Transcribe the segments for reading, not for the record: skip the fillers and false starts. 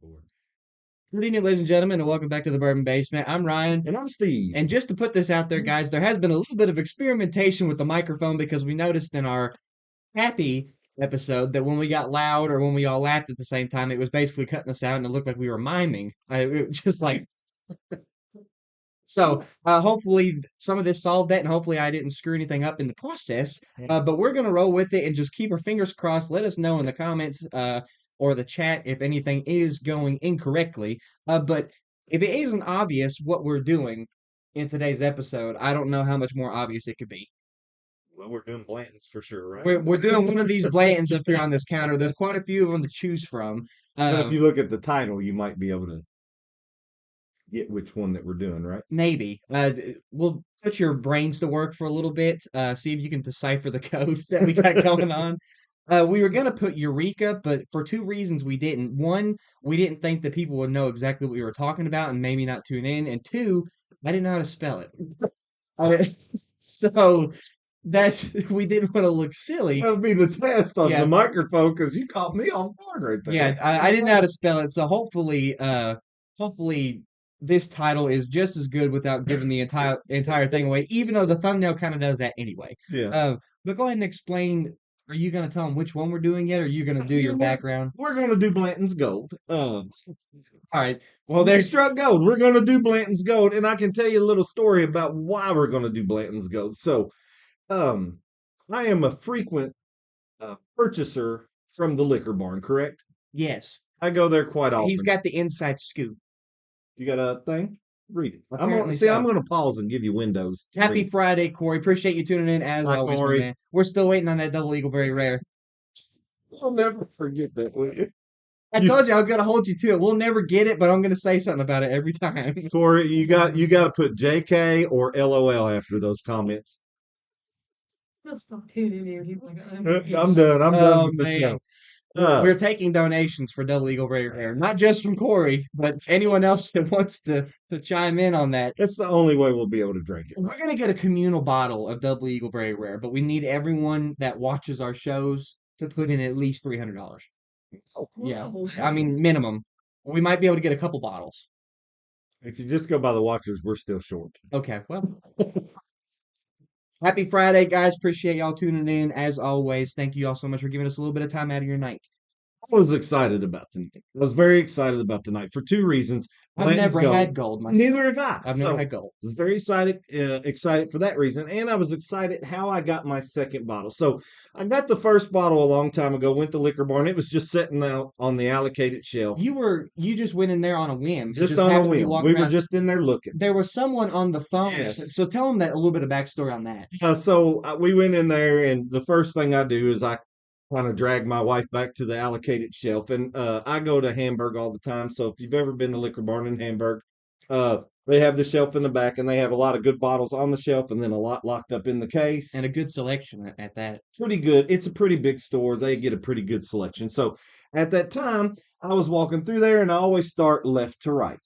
for. Good evening, ladies and gentlemen, and welcome back to the Bourbon Basement. I'm Ryan. And I'm Steve. And just to put this out there, guys, there has been a little bit of experimentation with the microphone because we noticed in our happy episode that when we got loud or when we all laughed at the same time, it was basically cutting us out and it looked like we were miming. It was just like, so hopefully some of this solved that and hopefully I didn't screw anything up in the process. But we're going to roll with it and just keep our fingers crossed. Let us know in the comments or the chat if anything is going incorrectly. But if it isn't obvious what we're doing in today's episode, I don't know how much more obvious it could be. Well, we're doing Blanton's for sure, right? We're doing one of these Blantons up here on this counter. There's quite a few of them to choose from. But if Um, you look at the title, you might be able to get which one that we're doing, right? Maybe. We'll put your brains to work for a little bit. See if you can decipher the code that we got going on. We were gonna put Eureka, but for two reasons we didn't. One, we didn't think that people would know exactly what we were talking about and maybe not tune in. And two, I didn't know how to spell it. So that we didn't want to look silly. That'll be the test on Yeah, the microphone because you caught me off guard right yeah. there. I didn't know how to spell it. So hopefully this title is just as good without giving the entire thing away, even though the thumbnail kind of does that anyway. Yeah. But go ahead and explain. Are you going to tell them which one we're doing yet, or are you going to do Yeah, your background? we're going to do Blanton's Gold. All right. Well, We there's struck gold. We're going to do Blanton's Gold, and I can tell you a little story about why we're going to do Blanton's Gold. So, um, I am a frequent purchaser from the liquor barn, correct? yes. I go there quite He's often. got the inside scoop. You got a thing? Read it. Apparently I'm so. gonna pause and give you windows to Happy read. Friday, Corey. Appreciate you tuning in as Hi, always, my Corey. man. We're still waiting on that double eagle, very rare. I'll never forget that, will you? I You, told you I was gonna hold you to it. We'll never get it, but I'm gonna say something about it every time. Corey, you got to put JK or LOL after those comments. He'll stop tuning in. He's like, I'm done. I'm done Oh with the man. show. Uh, We're taking donations for Double Eagle Very Rare. Not just from Corey, but anyone else that wants to chime in on that. that's the only way we'll be able to drink it. We're gonna get a communal bottle of Double Eagle Very Rare, but we need everyone that watches our shows to put in at least $300. Oh, Yeah. I mean minimum. We might be able to get a couple bottles. if you just go by the watchers, we're still short. Okay, well. Happy Friday, guys. Appreciate y'all tuning in. As always, thank you all so much for giving us a little bit of time out of your night. I was excited about tonight. I was very excited about tonight for two reasons. I've Blanton's never Gold. had gold myself. Neither have I. I've So never I had gold. was very excited for that reason, and I was excited how I got my second bottle. So I got the first bottle a long time ago. Went to liquor barn. It was just sitting out on the allocated shelf, You just went in there on a whim. just Just on a happened to be whim. walking We were around. just in there looking. There was someone on the phone. Yes. So tell them that a little bit of backstory on that. We went in there, and the first thing I do is I kind of drag my wife back to the allocated shelf. And I go to Hamburg all the time. So if you've ever been to liquor barn in Hamburg, they have the shelf in the back, and they have a lot of good bottles on the shelf, and then a lot locked up in the case. And a good selection at that. Pretty good. It's a pretty big store. They get a pretty good selection. So at that time, I was walking through there, and I always start left to right.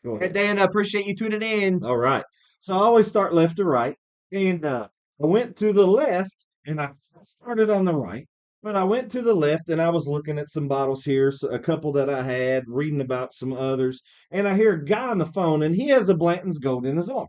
Go Hey, ahead. Dan, I appreciate you tuning in. All right. So I always start left to right. And I went to the left and I started on the right. But I went to the left and I was looking at some bottles here, so a couple that I had, reading about some others. And I hear a guy on the phone and he has a Blanton's Gold in his arm.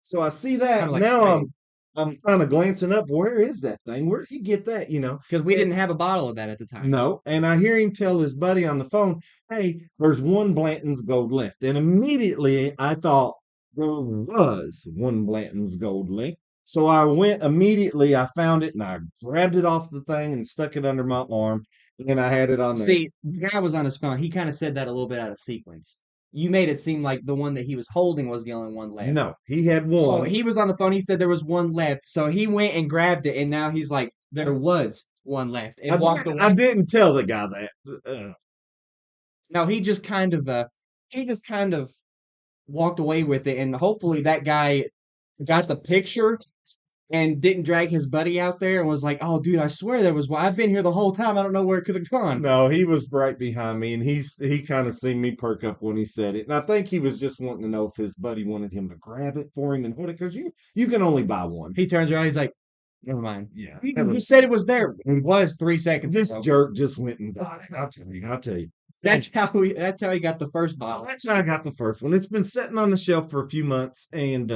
So I see Kind that. of like Now trading. I'm kind of glancing up. Where is that thing? Where did he get that? Because we And- didn't have a bottle of that at the time. no. And I hear him tell his buddy on the phone, hey, there's one Blanton's Gold left. And immediately I thought there was one Blanton's Gold left. So I went immediately, I found it and I grabbed it off the thing and stuck it under my arm. And I had it on there. See, the guy was on his phone. He kind of said that a little bit out of sequence. You made it seem like the one that he was holding was the only one left. No, he had So one. he was on the phone. He said there was one left. So he went and grabbed it, and now he's like, there was one left, and walked away. I didn't tell the guy that. No, he just kind of walked away with it, and hopefully that guy got the picture and didn't drag his buddy out there and was like, "Oh, dude, I swear there was one. I've been here the whole time. I don't know where it could have gone." No, he was right behind me, and he kind of seen me perk up when he said it, and I think he was just wanting to know if his buddy wanted him to grab it for him and hold it because you can only buy one. He turns around. He's like, "Never mind. Yeah, You said it was there. It was 3 seconds this ago." jerk just went and got it. I'll tell you. That's how we. That's how he got the first So bottle. that's how I got the first one. It's been sitting on the shelf for a few months, and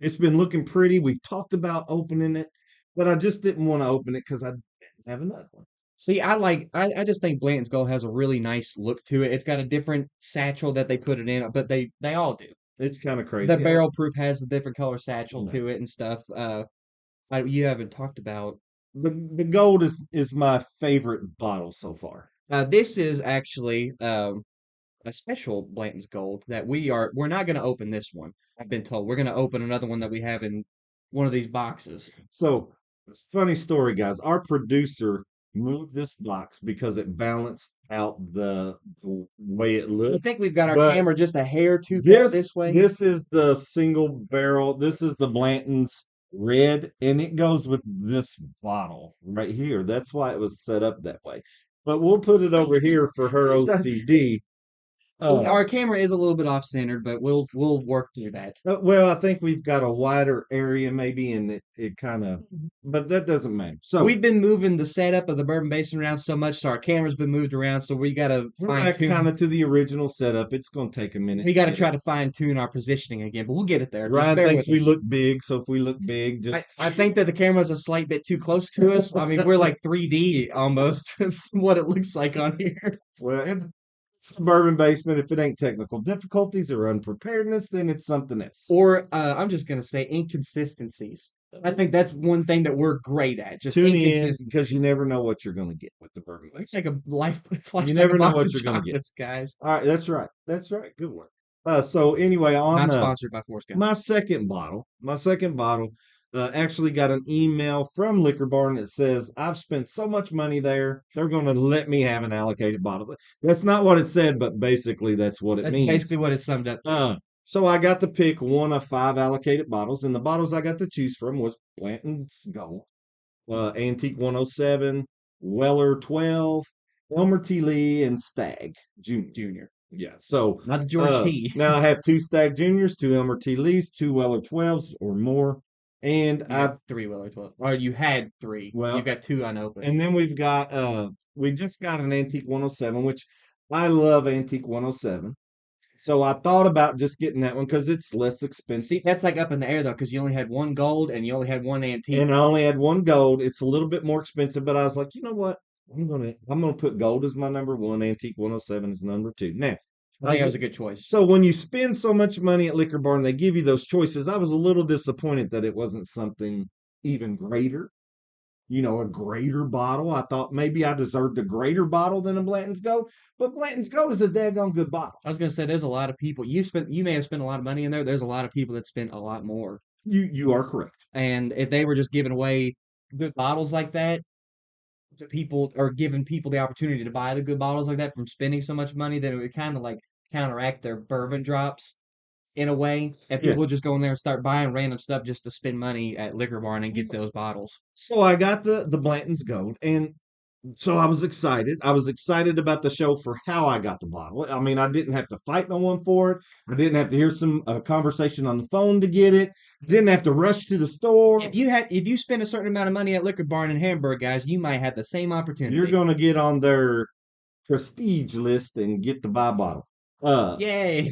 it's been looking pretty. We've talked about opening it, but I just didn't want to open it because I didn't have another one. See, I just think Blanton's Gold has a really nice look to it. It's got a different satchel that they put it in, but they all do. It's kind of The crazy. barrel proof has a different color satchel No. to it and stuff. You haven't talked about. The gold is my favorite bottle so far. This is actually a special Blanton's Gold that we're not going to open this one. I've been told we're going to open another one that we have in one of these boxes. So it's a funny story, guys. Our producer moved this box because it balanced out the way it I looked. think we've got our But camera just a hair too far this way. This is the single barrel. This is the Blanton's red, and it goes with this bottle right here. That's why it was set up that way. But we'll put it over here for her OCD. Our camera is a little bit off centered, but we'll work through that. Well, I think we've got a wider area maybe, and it kind of, but that doesn't matter. So We've been moving the setup of the Bourbon Basement around so much, so our camera's been moved around. So we got to we're fine back tune. kind of to the original setup. It's going to take a minute. We got to get try it. to fine tune our positioning again, but we'll get it there. Just Ryan bear thinks with we us. look big, so if we look big, I, just I think that the camera's a slight bit too close to us. I mean, we're like 3D almost from what it looks like on here. well, it's the Bourbon Basement. If it ain't technical difficulties or unpreparedness, then it's something else. Or I'm just gonna say inconsistencies. I think that's one thing that we're great at. Just Tune in inconsistencies. because you never know what you're going to get with the Bourbon It's Basement. like a life. You never know box what of you're gonna get. chocolates, guys. All right, that's right. That's right. Good one. So anyway, on Not sponsored by Force Guy. my second bottle actually got an email from Liquor Barn that says I've spent so much money there, they're going to let me have an allocated bottle. That's not what it said, but basically that's what it That's means. basically what it summed up to. So I got to pick one of 5 allocated bottles, and the bottles I got to choose from was Blanton's Gold, Antique 107, Weller 12, Elmer T. Lee, and Stag Jr. Junior. Yeah, so Not the George T. now I have 2 Stag Juniors, 2 Elmer T. Lees, 2 Weller 12s or more, and You I got 3 Weller 12. Or you had 3. Well, You've got 2 unopened. and then we've got we just got an Antique 107, which I love Antique 107. So I thought about just getting that one because it's less expensive. See, that's like up in the air though, because you only had 1 gold and you only had 1 antique. And I only had 1 gold. It's a little bit more expensive, but I was like, you know what? I'm gonna put gold as my number 1, Antique 107 as number 2. Now, I think that was a good choice. so when you spend so much money at Liquor Barn, they give you those choices. I was a little disappointed that it wasn't something even greater. You know, a greater bottle. I thought maybe I deserved a greater bottle than a Blanton's Gold, but Blanton's Gold is a daggone good bottle. I was gonna say there's a lot of people you may have spent a lot of money in there. There's a lot of people that spent a lot more. You are correct. And if they were just giving away good bottles like that to people or giving people the opportunity to buy the good bottles like that from spending so much money, then it would kind of like counteract their bourbon drops in a way. And Yeah. people would just go in there and start buying random stuff just to spend money at Liquor Barn and get those bottles. So I got the Blanton's Gold, and so I was excited. I was excited about the show for how I got the bottle. I mean, I didn't have to fight no one for it. I didn't have to hear some conversation on the phone to get it. I didn't have to rush to the store. If you spend a certain amount of money at Liquor Barn in Hamburg, guys, you might have the same opportunity. You're going to get on their prestige list and get to buy a bottle. Yay!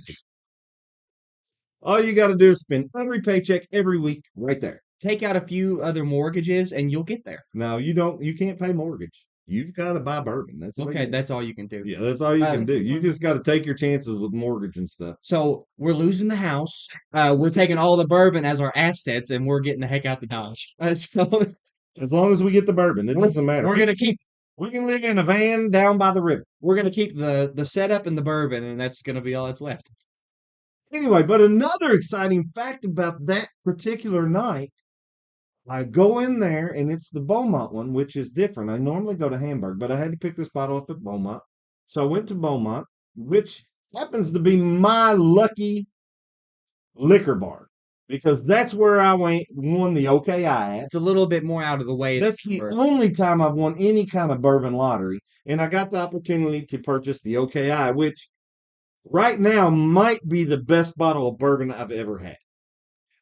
All you got to do is spend every paycheck every week right there. Take out a few other mortgages and you'll get there. Now you can't pay mortgage. You've got to buy bourbon. That's all Okay, you- that's all you can do. yeah, that's all you can do. You just got to take your chances with mortgage and stuff. So we're losing the house. We're taking all the bourbon as our assets, and we're getting the heck out the Dodge. So As long as we get the bourbon, it doesn't matter. we're gonna keep We can live in a van down by the river. the setup and the bourbon, and that's gonna be all that's left. Anyway, but another exciting fact about that particular night, I go in there and it's the Beaumont one, which is different. I normally go to Hamburg, but I had to pick this bottle up at Beaumont. So I went to Beaumont, which happens to be my lucky liquor bar because that's where I won the OKI at. It's a little bit more out of the way. That's the for- only time I've won any kind of bourbon lottery. And I got the opportunity to purchase the OKI, which right now might be the best bottle of bourbon I've ever had.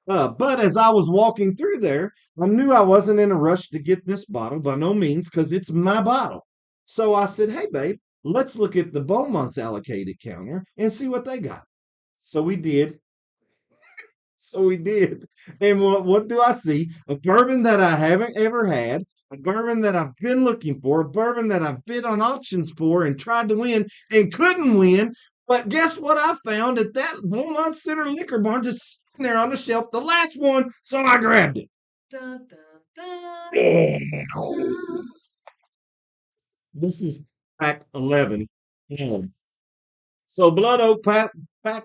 But as I was walking through there, I knew I wasn't in a rush to get this bottle by no means because it's my bottle. So I said, hey, babe, let's look at the Beaumont's allocated counter and see what they got. So we did. So we did. And what do I see? A bourbon that I haven't ever had, a bourbon that I've been looking for, a bourbon that I've bid on auctions for and tried to win and couldn't win. But guess what I found at that Beaumont Center liquor barn just sitting there on the shelf, the last one, so I grabbed it. Dun, dun, dun. This is pack 11. So Blood Oak pack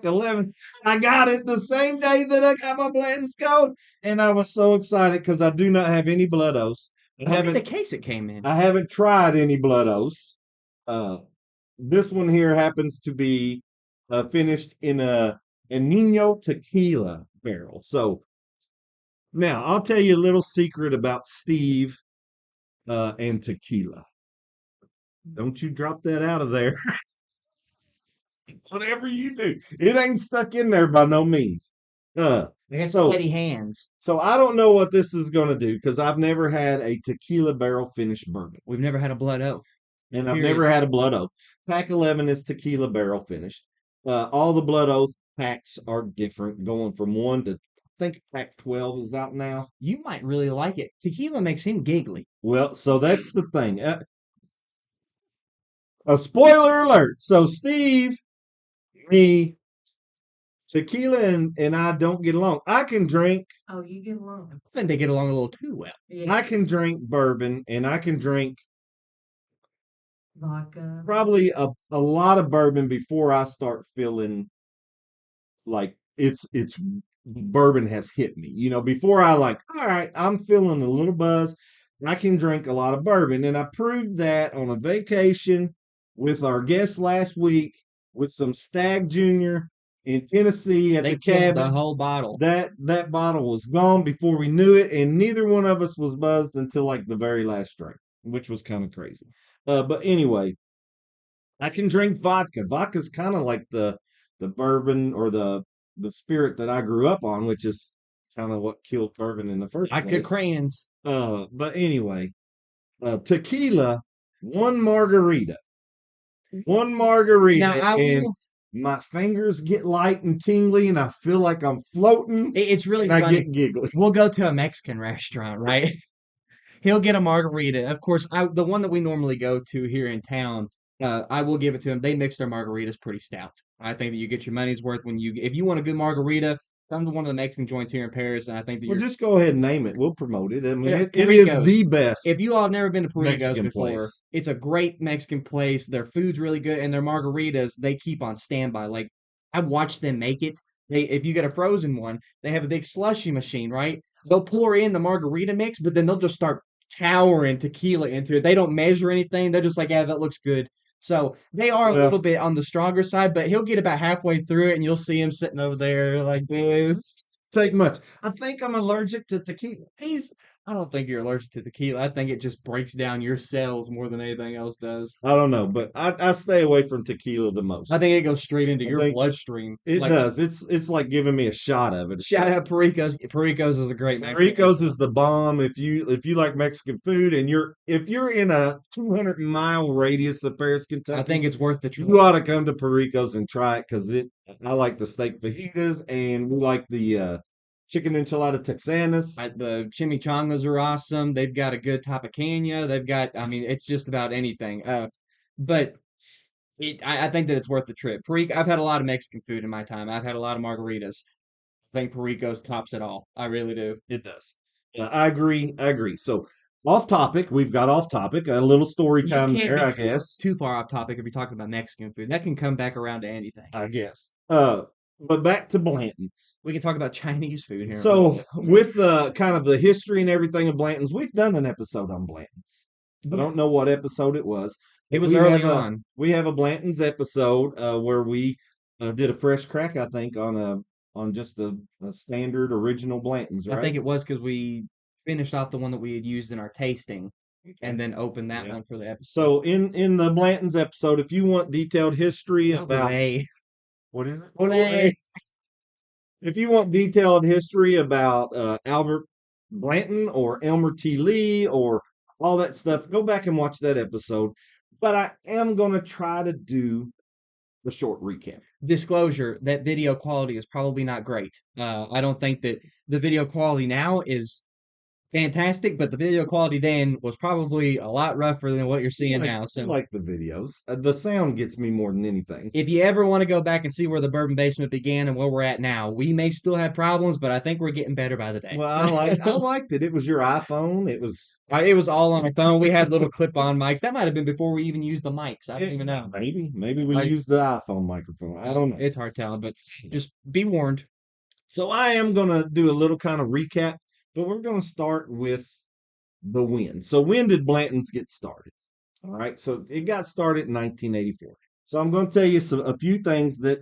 11, I got it the same day that I got my Blanton's Gold, and I was so excited because I do not have any Blood Oaks. Look at the case it came in. I haven't tried any Blood Oaks. This one here happens to be finished in a Nino tequila barrel. So now I'll tell you a little secret about Steve and tequila. Don't you drop that out of there. Whatever you do, it ain't stuck in there by no means. They got So- steady hands. So I don't know what this is going to do because I've never had a tequila barrel finished bourbon, We've never had a blood oath. and I've Period. never had a Blood Oath. Pack 11 is tequila barrel finished. All the Blood Oath packs are different, going from 1 to, I think pack 12 is out now. You might really like it. Tequila makes him giggly. Well, so that's the thing. A spoiler alert. So Steve, me, tequila and I don't get along. I can drink Oh, you get along. I think they get along a little too well. Yeah. I can drink bourbon and I can drink Vodka. probably a lot of bourbon before I start feeling like it's bourbon has hit me. You know, before I like, all right, I'm feeling a little buzz. I can drink a lot of bourbon. And I proved that on a vacation with our guests last week with some Stag Junior in Tennessee at They the killed cabin. the whole bottle. That bottle was gone before we knew it, and neither one of us was buzzed until like the very last drink, which was kind of crazy. But anyway, I can drink vodka. Vodka's kind of like the bourbon or the spirit that I grew up on, which is kind of what killed bourbon in the first Vodka place. crayons. But anyway, tequila, one margarita. One margarita, Now, I and will, my fingers get light and tingly, and I feel like I'm floating, it's really and I funny. get giggly. We'll go to a Mexican restaurant, right? He'll get a margarita. Of course, the one that we normally go to here in town, I will give it to him. They mix their margaritas pretty stout. I think that you get your money's worth if you want a good margarita, come to one of the Mexican joints here in Paris, and I think that Well, you're. just go ahead and name it. We'll promote it. I mean, Yeah, it is Perico's. the best. If you all have never been to Perico's Mexican before, place. it's a great Mexican place. Their food's really good, and their margaritas they keep on standby. Like I watched them make it. If you get a frozen one, they have a big slushy machine, right? They'll pour in the margarita mix, but then they'll just start towering tequila into it. They don't measure anything. They're just like, yeah, that looks good. So they are a Well- little bit on the stronger side, but he'll get about halfway through it, and you'll see him sitting over there like this. Take much. I think I'm allergic to tequila. I don't think you're allergic to tequila. I think it just breaks down your cells more than anything else does. I don't know, but I stay away from tequila the most. I think it goes straight into I your think bloodstream. It Like, does. It's like giving me a shot of it. Shout out Perico's. Perico's is a great Mexican Rico's is the bomb if you like Mexican food and if you're in a 200-mile radius of Paris, Kentucky. I think it's worth the trip. you ought to come to Perico's and try it because I like the steak fajitas and we like the chicken enchilada texanas. The chimichangas are awesome. They've got a good tapacana. They've got, I mean, it's just about anything. But I think that it's worth the trip. I've had a lot of Mexican food in my time. I've had a lot of margaritas. I think Perico's tops it all. I really do. It does. I agree. So off topic, we've got off topic. A little story You time can't there, be I guess. Too far off topic if you're talking about Mexican food. That can come back around to anything. I guess. But back to Blanton's. We can talk about Chinese food here. in a So little bit. with the kind of the history and everything of Blanton's, we've done an episode on Blanton's. I don't know what episode it was. It was we early have on. We have a Blanton's episode where we did a fresh crack, I think, on just a standard original Blanton's, right? I think it was because we finished off the one that we had used in our tasting and then opened that Yeah. one for the episode. So in the Blanton's episode, if you want detailed history about Olé. what is it? Olé. If you want detailed history about Albert Blanton or Elmer T. Lee or all that stuff, go back and watch that episode. but I am going to try to do the short recap. Disclosure, that video quality is probably not great. I don't think that the video quality now is fantastic, but the video quality then was probably a lot rougher than what you're seeing now. I So like the videos. The sound gets me more than anything. if you ever want to go back and see where the Bourbon Basement began and where we're at now, we may still have problems, but I think we're getting better by the day. Well, I liked it. It was your iPhone. It was It was all on my phone. We had little clip-on mics. That might have been before we even used the mics. I don't even know. maybe we I- used the iPhone microphone. I don't know. It's hard telling, but just be warned. So I am gonna do a little kind of recap, but we're gonna start with the when. So when did Blanton's get started? All right. So it got started in 1984. So I'm going to tell you a few things that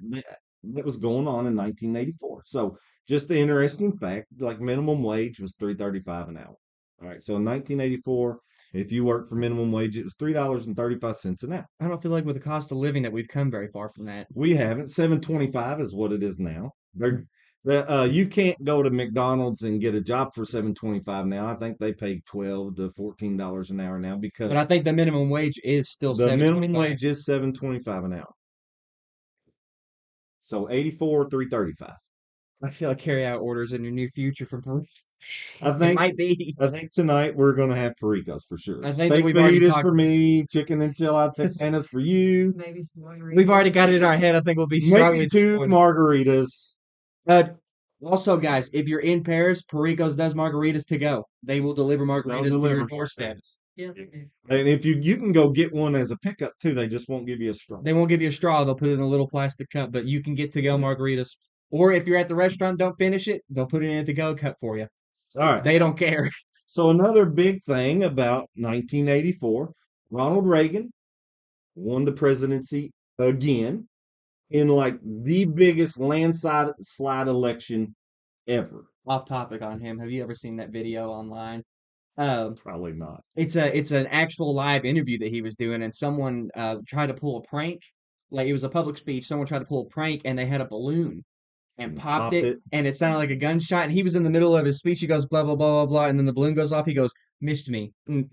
was going on in 1984. So just the interesting fact, like minimum wage was $3.35 an hour. All right. So in 1984, if you worked for minimum wage, it was $3.35 an hour. I don't feel like with the cost of living that we've come very far from that. We haven't. $7.25 is what it is now. You can't go to McDonald's and get a job for $7.25 now. I think they pay $12 to $14 an hour now because But I think the minimum wage is still the minimum 7.25. wage is $7.25 an hour. So 84, $3.35. I feel like carry out orders in your near future from Peru. I It think might be. I think tonight we're gonna have Pericos for sure. I think that Steak we've already fajitas talked. for me, chicken enchilada texanas for you, Maybe some margaritas. We've already got it in our head. I think we'll be strongly maybe 2 disappointed. margaritas. Also, guys, if you're in Paris, Perico's does margaritas to go. They will deliver They'll margaritas to deliver your doorstep. Yeah. And if you can go get one as a pickup too, they just won't give you a straw. They won't give you a straw. They'll put it in a little plastic cup, but you can get to go margaritas. Or if you're at the restaurant, don't finish it, they'll put it in a to go cup for you. All right. They don't care. So another big thing about 1984, Ronald Reagan won the presidency again in like the biggest landslide election ever. Off topic on him. Have you ever seen that video online? Probably not. It's an actual live interview that he was doing, and someone tried to pull a prank. Like it was a public speech. Someone tried to pull a prank, and they had a balloon and popped it, and it sounded like a gunshot. And he was in the middle of his speech. He goes blah blah blah blah blah, and then the balloon goes off. He goes, "Missed me," and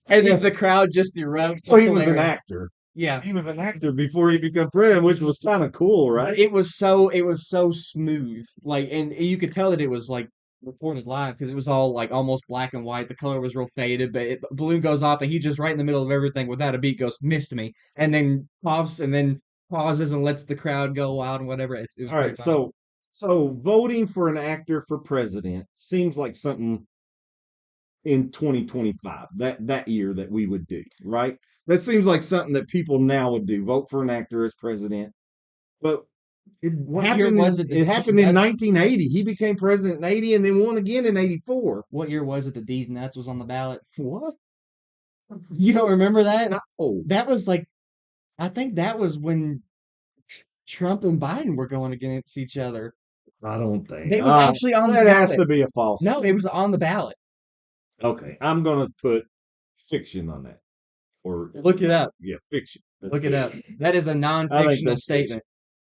then the crowd just erupts. So It's he was an hilarious. actor. Yeah, He was an actor before he became president, which was kind of cool, right? it was so smooth. Like, and you could tell that it was like recorded live because it was all like almost black and white. The color was real faded, but the balloon goes off, and he just right in the middle of everything without a beat goes, "Missed me," and then coughs, and then pauses and lets the crowd go wild and whatever. It was All right, pretty funny. so voting for an actor for president seems like something in 2025, that year that we would do, right? That seems like something that people now would do, vote for an actor as president. But What year was it? It happened in 1980. He became president in 80 and then won again in 84. What year was it that D's Nuts was on the ballot? What? You don't remember that? No. That was like, I think that was when Trump and Biden were going against each other. I don't think. It was actually on the That has ballot. to be a false. No, it was on the ballot. Okay, I'm going to put fiction on that. Or Look it up. yeah, fiction. Look it up. That is a I think non-fictional that's fiction. statement.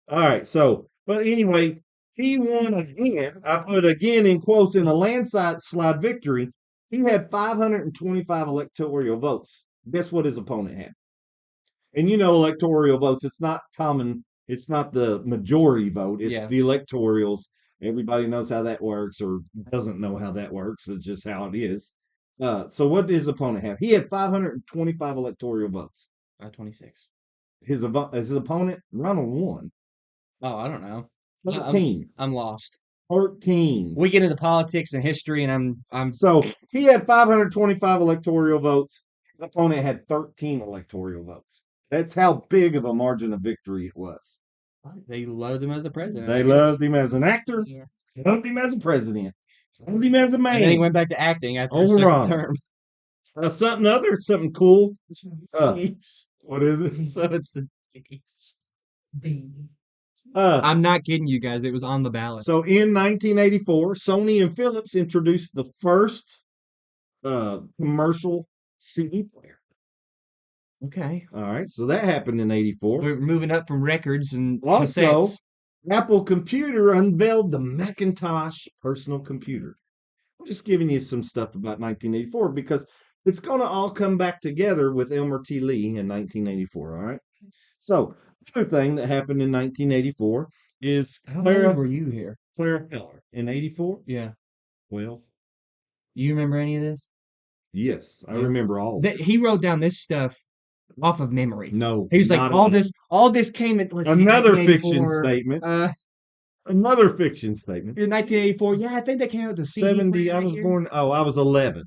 All right, so, but anyway, he won again. I put again in quotes in a landslide victory. He had 525 electoral votes. Guess what his opponent had? And you know, electoral votes, it's not common. It's not the majority vote. It's Yeah. the electorals. Everybody knows how that works or doesn't know how that works. It's just how it is. So what did his opponent have? He had 525 electoral votes. 26. His opponent, Ronald, won. Oh, I don't know. 13. I'm lost. 13. We get into politics and history, and I'm So he had 525 electoral votes. His opponent had 13 electoral votes. That's how big of a margin of victory it was. They loved him as a president. They loved him as an actor, Yeah. loved him as a president, loved him as a And then he man. went back to acting after his Over second on. term. Something cool. What is it? So it's D. I'm not kidding you guys. It was on the ballot. So in 1984, Sony and Philips introduced the first commercial CD player. Okay. All right, so that happened in 84. We're moving up from records and Also, cassettes. Apple Computer unveiled the Macintosh personal computer. I'm just giving you some stuff about 1984 because it's going to all come back together with Elmer T. Lee in 1984. All right. So, other thing that happened in 1984 is How old were you here? Clara Peller in 84. Yeah. Well, You remember any of this? yes, I Yeah. remember all of it. He wrote down this stuff off of memory. No, He was like, not at all this came in, let's see, another fiction 1984. statement. Another fiction statement. In 1984, yeah, I think they came out with the CD 70. player I that was year. born. Oh, I was 11.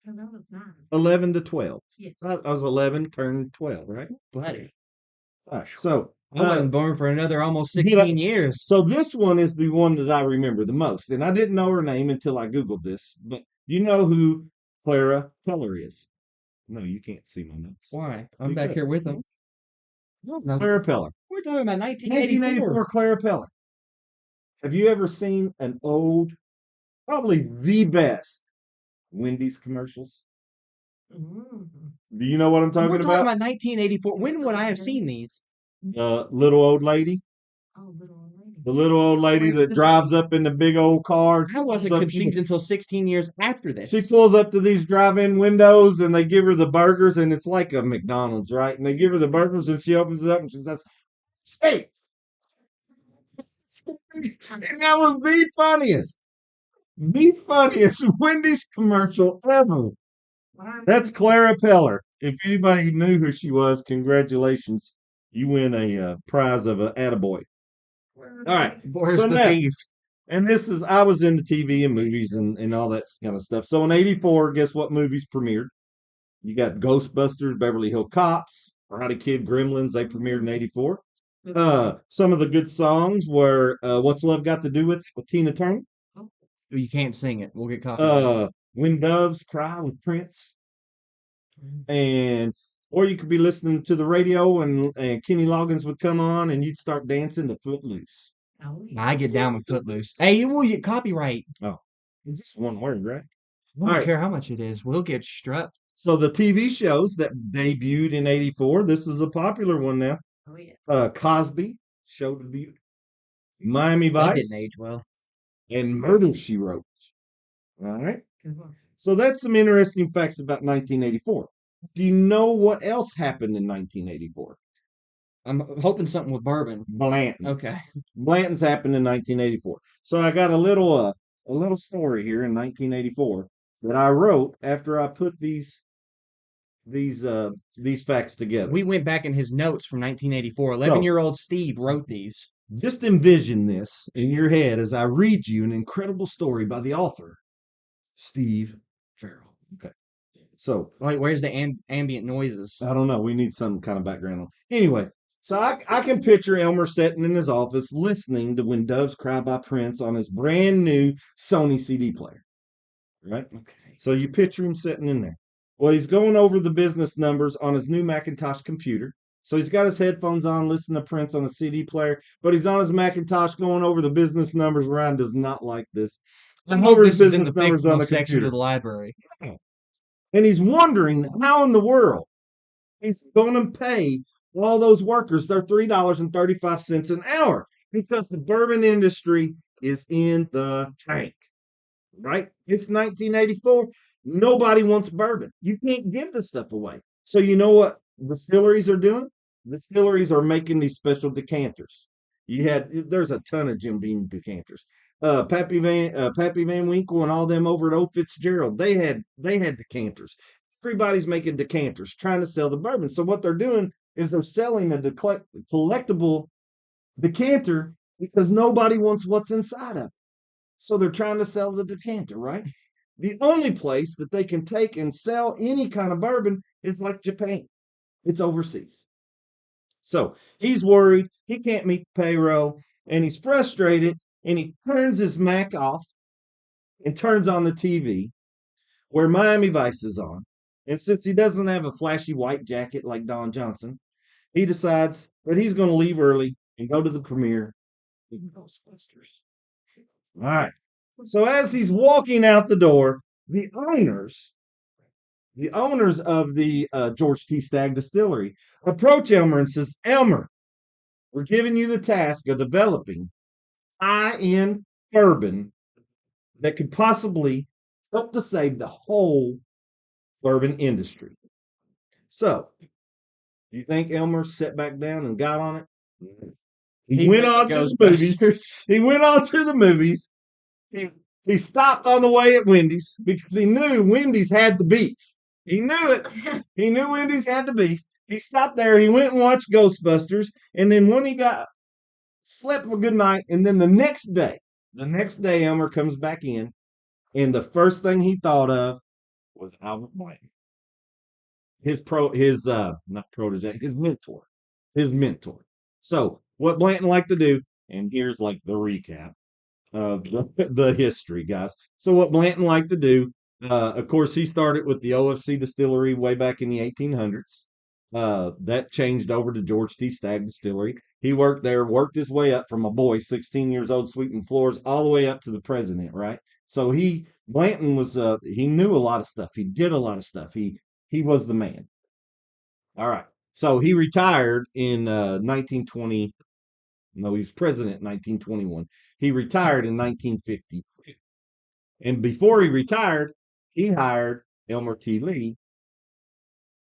So that was 9. 11 to 12. Yes. I was 11, turned 12, right? Buddy. All right. So, I wasn't born for another almost Did I- 16 years. so this one is the one that I remember the most, and I didn't know her name until I googled this. But you know who Clara Peller is? No, you can't see my notes. Why? I'm back here with them. No, Clara Peller. we're talking about 1984 Clara Peller. Have you ever seen an old, probably the best Wendy's commercials? Mm. Do you know what I'm talking We're talking about? about 1984. When would I have seen these? Little old lady. Oh, little old lady. The little old lady Where's that the- drives up in the big old car. I wasn't pulls up to conceived the- until 16 years after this. She pulls up to these drive-in windows and they give her the burgers, and it's like a McDonald's, right? And they give her the burgers and she opens it up and she says, "Hey!" And that was the funniest Wendy's commercial ever. That's Clara Peller. If anybody knew who she was, congratulations. You win a prize of an attaboy. All right. Where's So the now- thief? And I was into TV and movies and all that kind of stuff. So in 84, guess what movies premiered? You got Ghostbusters, Beverly Hills Cops, Karate Kid, Gremlins. They premiered in 84. Some of the good songs were What's Love Got to Do with Tina Turner? You can't sing it. We'll get copyrighted. When Doves Cry with Prince. Or you could be listening to the radio and Kenny Loggins would come on and you'd start dancing to Footloose. Oh, yeah. I get down with Footloose. Hey, you will get copyright. It's just one word, right? I don't All right. care how much it is. We'll get struck. So the TV shows that debuted in 84, this is a popular one now. Oh, yeah. Cosby, show debuted. Miami That Vice, didn't age well. and Murder, She Wrote. All right. Good one. So that's some interesting facts about 1984. Do you know what else happened in 1984? I'm hoping something with bourbon. Blanton's. Okay. Blanton's happened in 1984. So I got a little story here in 1984 that I wrote after I put these facts together. We went back in his notes from 1984. 11-year-old Steve wrote these. Just envision this in your head as I read you an incredible story by the author, Steve Farrell. Okay. So, Like, where's the ambient noises? I don't know. We need some kind of background on. Anyway, so I can picture Elmer sitting in his office listening to When Doves Cry by Prince on his brand new Sony CD player. Right? Okay. So you picture him sitting in there. Well, he's going over the business numbers on his new Macintosh computer. So he's got his headphones on, listening to Prince on a CD player, but he's on his Macintosh going over the business numbers. Ryan does not like this. I hope Over his this is in the business numbers on fictional the section computer. of the library. And he's wondering how in the world he's going to pay all those workers their $3.35 an hour because the bourbon industry is in the tank, right? It's 1984. Nobody wants bourbon. You can't give this stuff away. So you know what distilleries are doing? Distilleries are making these special decanters. There's a ton of Jim Beam decanters. Pappy Van Winkle and all them over at Old Fitzgerald, they had decanters. Everybody's making decanters, trying to sell the bourbon. So what they're doing is they're selling a collectible decanter because nobody wants what's inside of it. So they're trying to sell the decanter, right? The only place that they can take and sell any kind of bourbon is like Japan. It's overseas. So he's worried. He can't meet the payroll and he's frustrated and he turns his Mac off and turns on the TV where Miami Vice is on. And since he doesn't have a flashy white jacket like Don Johnson, he decides that he's going to leave early and go to the premiere of Ghostbusters. All right. So as he's walking out the door, the owners of the George T. Stagg Distillery approach Elmer and says, "Elmer, we're giving you the task of developing high-end bourbon that could possibly help to save the whole bourbon industry. So, you think Elmer sat back down and got on it? He went on to the movies. Ghostbusters. He went on to the movies. He, he stopped on the way at Wendy's because he knew Wendy's had the beef. He knew it. He knew Wendy's had the beef. He stopped there. He went and watched Ghostbusters. And then when he got slept for good night, and then the next day, Elmer comes back in, and the first thing he thought of was Albert Blanton, his not protege, his mentor. So what Blanton liked to do, and here's like the recap of the history, guys. So what Blanton liked to do, of course, he started with the OFC distillery way back in the 1800s. That changed over to George T. Stagg Distillery. He worked there, worked his way up from a boy, 16 years old, sweeping floors, all the way up to the president, right? So Blanton was, he knew a lot of stuff. He did a lot of stuff. He was the man. All right. So he retired in 1920. No, he was president in 1921. He retired in 1950. And before he retired, he hired Elmer T. Lee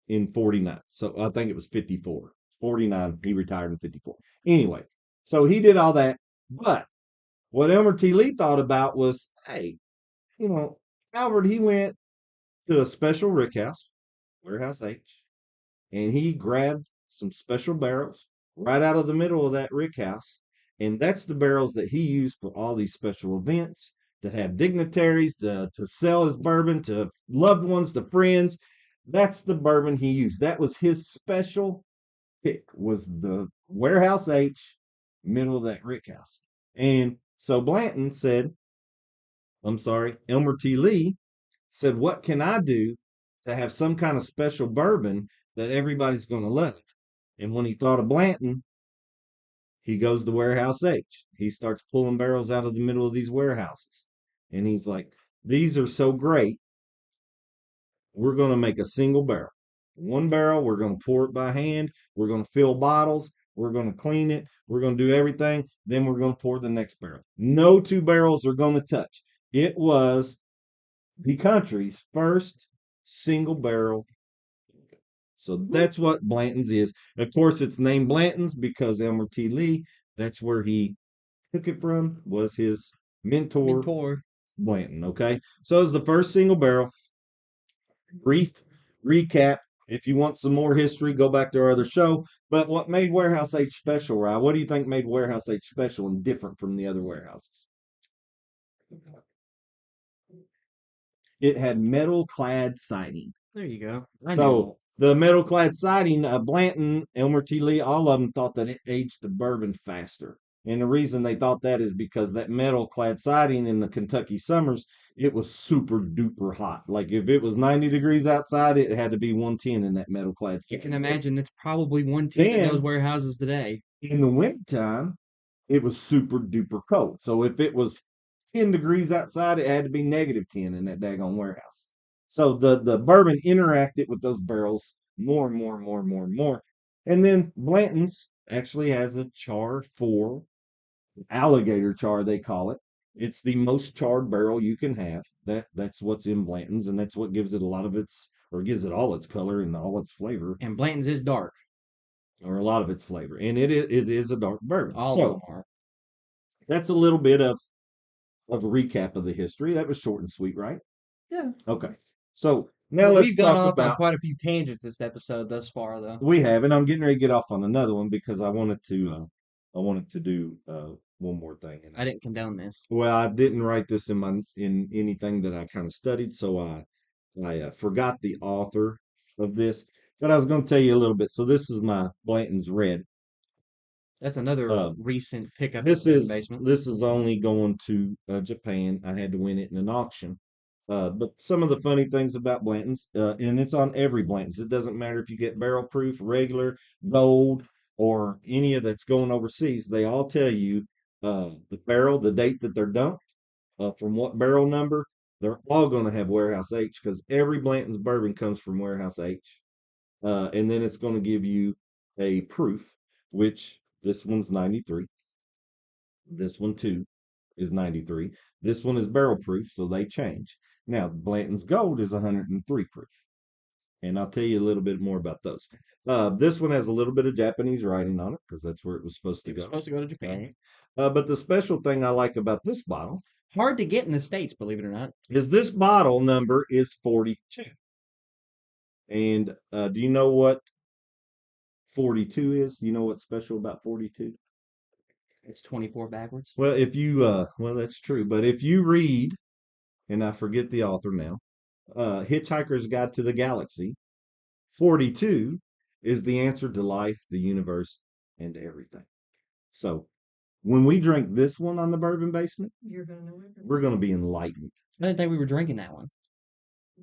in 49. So I think it was 54. 49, he retired in 54. Anyway, so he did all that. But what Elmer T. Lee thought about was, hey, Albert, he went to a special rickhouse, Warehouse H, and he grabbed some special barrels right out of the middle of that rickhouse. And that's the barrels that he used for all these special events, to have dignitaries, to sell his bourbon to loved ones, to friends. That's the bourbon he used. That was his special pick, was the Warehouse H, middle of that rickhouse. And so Elmer T. Lee said, what can I do to have some kind of special bourbon that everybody's going to love? And when he thought of Blanton, he goes to Warehouse H. He starts pulling barrels out of the middle of these warehouses. And he's like, these are so great. We're going to make a single barrel. One barrel, we're going to pour it by hand. We're going to fill bottles. We're going to clean it. We're going to do everything. Then we're going to pour the next barrel. No two barrels are going to touch. It was the country's first single barrel. So that's what Blanton's is. Of course, it's named Blanton's because Elmer T. Lee, that's where he took it from, was his mentor. Blanton. Okay. So it's the first single barrel. Brief recap. If you want some more history, go back to our other show. But what made Warehouse H special, Rye? What do you think made Warehouse H special and different from the other warehouses? It had metal clad siding. There you go. So the metal clad siding, Blanton, Elmer T. Lee, all of them thought that it aged the bourbon faster. And the reason they thought that is because that metal clad siding in the Kentucky summers, it was super duper hot. Like if it was 90 degrees outside, it had to be 110 in that metal clad siding. You can imagine it's probably 110 in those warehouses today. In the wintertime, it was super duper cold. So if it was 10 degrees outside, it had to be negative 10 in that daggone warehouse. So the bourbon interacted with those barrels more and more and more and more and more. And then Blanton's actually has a char 4, alligator char, they call it. It's the most charred barrel you can have. That's what's in Blanton's, and that's what gives it gives it all its color and all its flavor. And Blanton's is dark. Or a lot of its flavor. And it is a dark bourbon. All of them are. That's a little bit of a recap of the history. That was short and sweet, right? Yeah. Okay. So now let's talk off about on quite a few tangents this episode thus far, though. We have, and I'm getting ready to get off on another one because I wanted to do one more thing. And I didn't condone this. Well, I didn't write this in anything that I kind of studied, so I forgot the author of this, but I was going to tell you a little bit. So this is my Blanton's Red. That's another recent pickup. This is only going to Japan. I had to win it in an auction. But some of the funny things about Blanton's, and it's on every Blanton's. It doesn't matter if you get barrel proof, regular, gold, or any of that's going overseas. They all tell you the barrel, the date that they're dumped, from what barrel number. They're all going to have Warehouse H because every Blanton's bourbon comes from Warehouse H. And then it's going to give you a proof, which this one's 93. This one too is 93. This one is barrel proof, so they change. Now, Blanton's Gold is 103 proof. and I'll tell you a little bit more about those. This one has a little bit of Japanese writing on it because that's where it was supposed to It was go. supposed to go to Japan. Right. But the special thing I like about this bottle Hard to get in the States, believe it or not. is this bottle number is 42. And do you know what 42 is? You know what's special about 42? It's 24 backwards. Well, well, that's true. But if you read, and I forget the author now, Hitchhiker's Guide to the Galaxy, 42 is the answer to life, the universe, and everything. So when we drink this one on the Bourbon Basement, You're gonna know it. we're going to be enlightened. I didn't think we were drinking that one.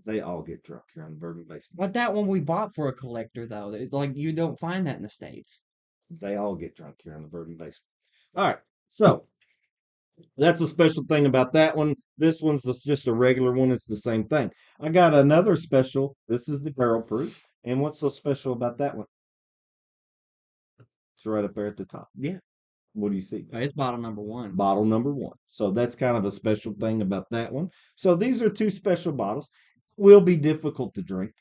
They all get drunk here on the Bourbon Basement. But that one we bought for a collector, though. Like, you don't find that in the States. They all get drunk here on the Bourbon Basement. All right. So that's a special thing about that one. This one's just a regular one. It's the same thing. I got another special. This is the barrel proof. And what's so special about that one? It's right up there at the top. Yeah. What do you see? It's bottle number 1. Bottle number 1. So that's kind of a special thing about that one. So these are 2 special bottles. Will be difficult to drink.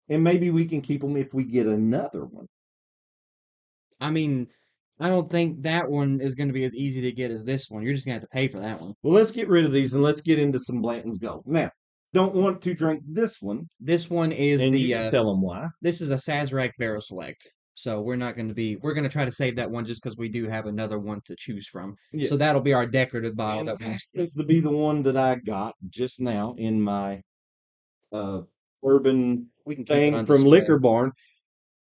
And maybe we can keep them if we get another one. I mean, I don't think that one is going to be as easy to get as this one. You're just going to have to pay for that one. Well, let's get rid of these and let's get into some Blanton's Gold. Now, don't want to drink this one. This one is And the you can tell them why. this is a Sazerac Barrel Select. So we're not going to be we're going to try to save that one just because we do have another one to choose from. Yes. So that'll be our decorative bottle And that we happens to be the one that I got just now in my bourbon we can keep it thing on from display. Liquor Barn.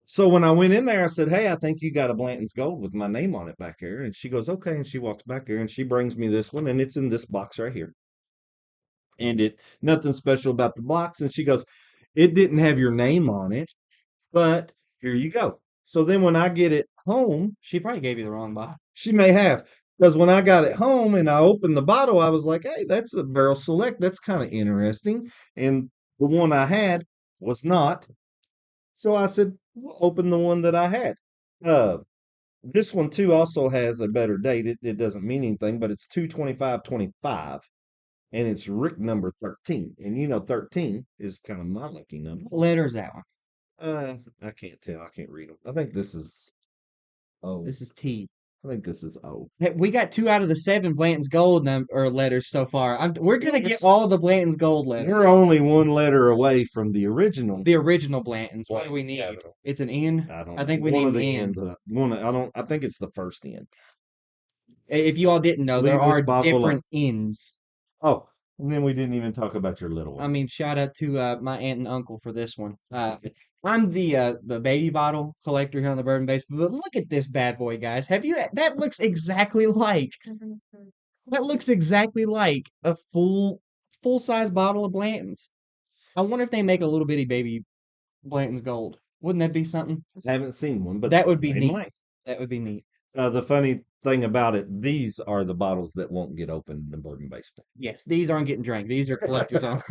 So when I went in there, I said, "Hey, I think you got a Blanton's Gold with my name on it back there." And she goes, "Okay." And she walks back there and she brings me this one, and it's in this box right here. And nothing special about the box. And she goes, "It didn't have your name on it, but here you go." So then when I get it home, She probably gave you the wrong bottle. she may have. Because when I got it home and I opened the bottle, I was like, "Hey, that's a Barrel Select. That's kind of interesting." And the one I had was not. So I said, "Well, open the one that I had." Uh, this one too also has a better date. It doesn't mean anything, but it's 2/25/25, and it's Rick number 13. And 13 is kind of my lucky number. What letter is that one? I can't tell. I can't read them. I think this is O. This is T. I think this is O. Hey, we got 2 out of the 7 Blanton's Gold letters so far. We're gonna get all the Blanton's Gold letters. We're only one letter away from the original. The original Blantons. What do we Blantons need? capital. It's an N. I don't I think know. we One need of an the N. ends. I don't. I think it's the first N. If you all didn't know, there Leave this are bottle different N's. Oh, and then we didn't even talk about your little one. I mean, shout out to my aunt and uncle for this one. I'm the baby bottle collector here on the Bourbon Basement, but look at this bad boy, guys. That looks exactly like a full size bottle of Blanton's. I wonder if they make a little bitty baby Blanton's Gold. Wouldn't that be something? I haven't seen one, but That would be they neat. might. That would be neat. The funny thing about it, these are the bottles that won't get opened in the Bourbon Basement. Yes, these aren't getting drank. These are collectors on.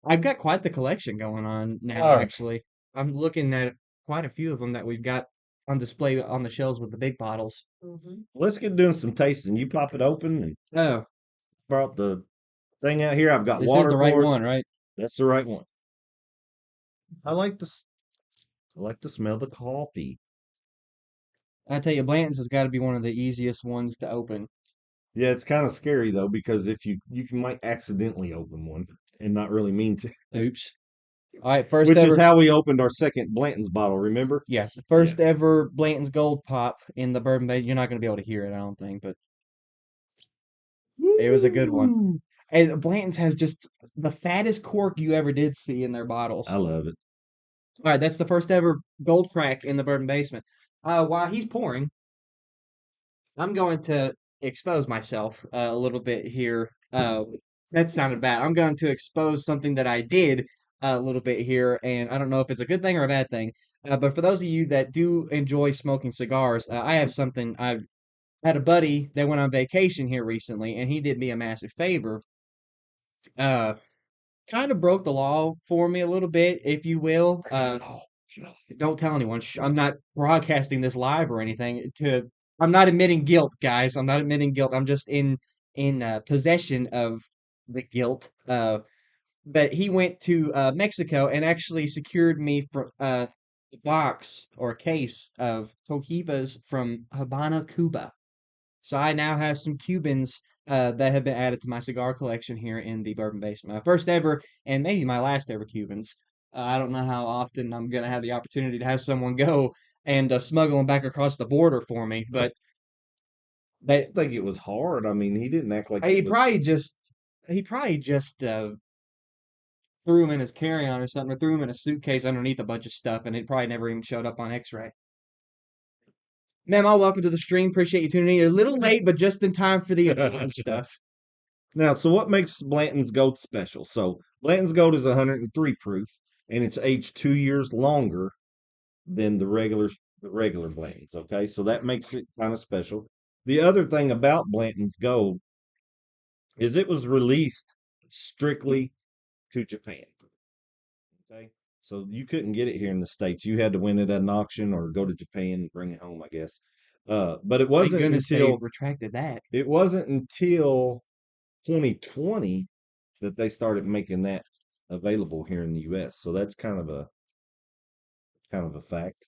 I've got quite the collection going on now, All right. actually. I'm looking at quite a few of them that we've got on display on the shelves with the big bottles. Mhm. Let's get doing some tasting. You pop it open and Oh, brought the thing out here. I've got this water is the right pours. one, right? That's the right one. I like to smell the coffee. I tell you, Blanton's has got to be one of the easiest ones to open. Yeah, it's kind of scary though because if might accidentally open one and not really mean to. Oops. All right, first Which ever. is how we opened our second Blanton's bottle, remember? Yeah, the first ever Blanton's Gold pop in the Bourbon Bay. You're not going to be able to hear it, I don't think, but it was a good one. Woo! And Blanton's has just the fattest cork you ever did see in their bottles. I love it. All right, that's the first ever gold crack in the Bourbon Basement. While he's pouring, I'm going to expose myself a little bit here. That sounded bad. I'm going to expose something that I did a little bit here, and I don't know if it's a good thing or a bad thing. But for those of you that do enjoy smoking cigars, I have something. I had a buddy that went on vacation here recently, and he did me a massive favor. Kind of broke the law for me a little bit, if you will. Don't tell anyone. I'm not broadcasting this live or anything. I'm not admitting guilt, guys. I'm not admitting guilt. I'm just in possession of the guilt. But he went to Mexico and actually secured me for a box or a case of Cohibas from Habana, Cuba. So I now have some Cubans that have been added to my cigar collection here in the Bourbon Basement. My first ever and maybe my last ever Cubans. I don't know how often I'm gonna have the opportunity to have someone go and smuggle them back across the border for me, but they, I think it was hard. I mean, he didn't act like he it was. probably just he probably just threw him in his carry-on or something, or threw him in a suitcase underneath a bunch of stuff, and it probably never even showed up on X-ray. Ma'am, all welcome to the stream. Appreciate you tuning in. You're a little late, but just in time for the important stuff. Now, so what makes Blanton's Gold special? So Blanton's Gold is 103 proof, and it's aged 2 years longer than the regular Blanton's. Okay, so that makes it kind of special. The other thing about Blanton's Gold is it was released strictly to Japan. Okay, so you couldn't get it here in the States. You had to win it at an auction or go to Japan and bring it home, I guess. But it Thank wasn't goodness they until retracted that. 2020 that they started making that available here in the US. So that's kind of a fact.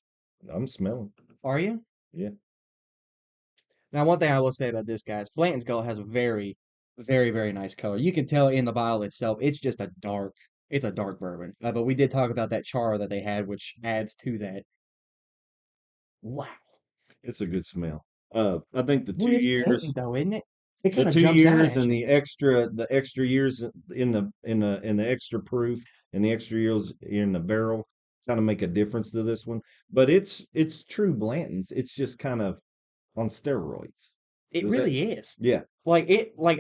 I'm smelling. Are you? Yeah. Now, one thing I will say about this, guys, Blanton's Gold has a very, very, very nice color. You can tell in the bottle itself, it's a dark bourbon. But we did talk about that char that they had, which adds to that. Wow. It's a good smell. I think the Boy, two it's years potent though, isn't it? It the kind of two jumps out years at and you. the extra years in the extra proof and the extra years in the barrel kind of make a difference to this one. But it's true Blanton's. It's just kind of on steroids. It Does that? really is. Yeah. Like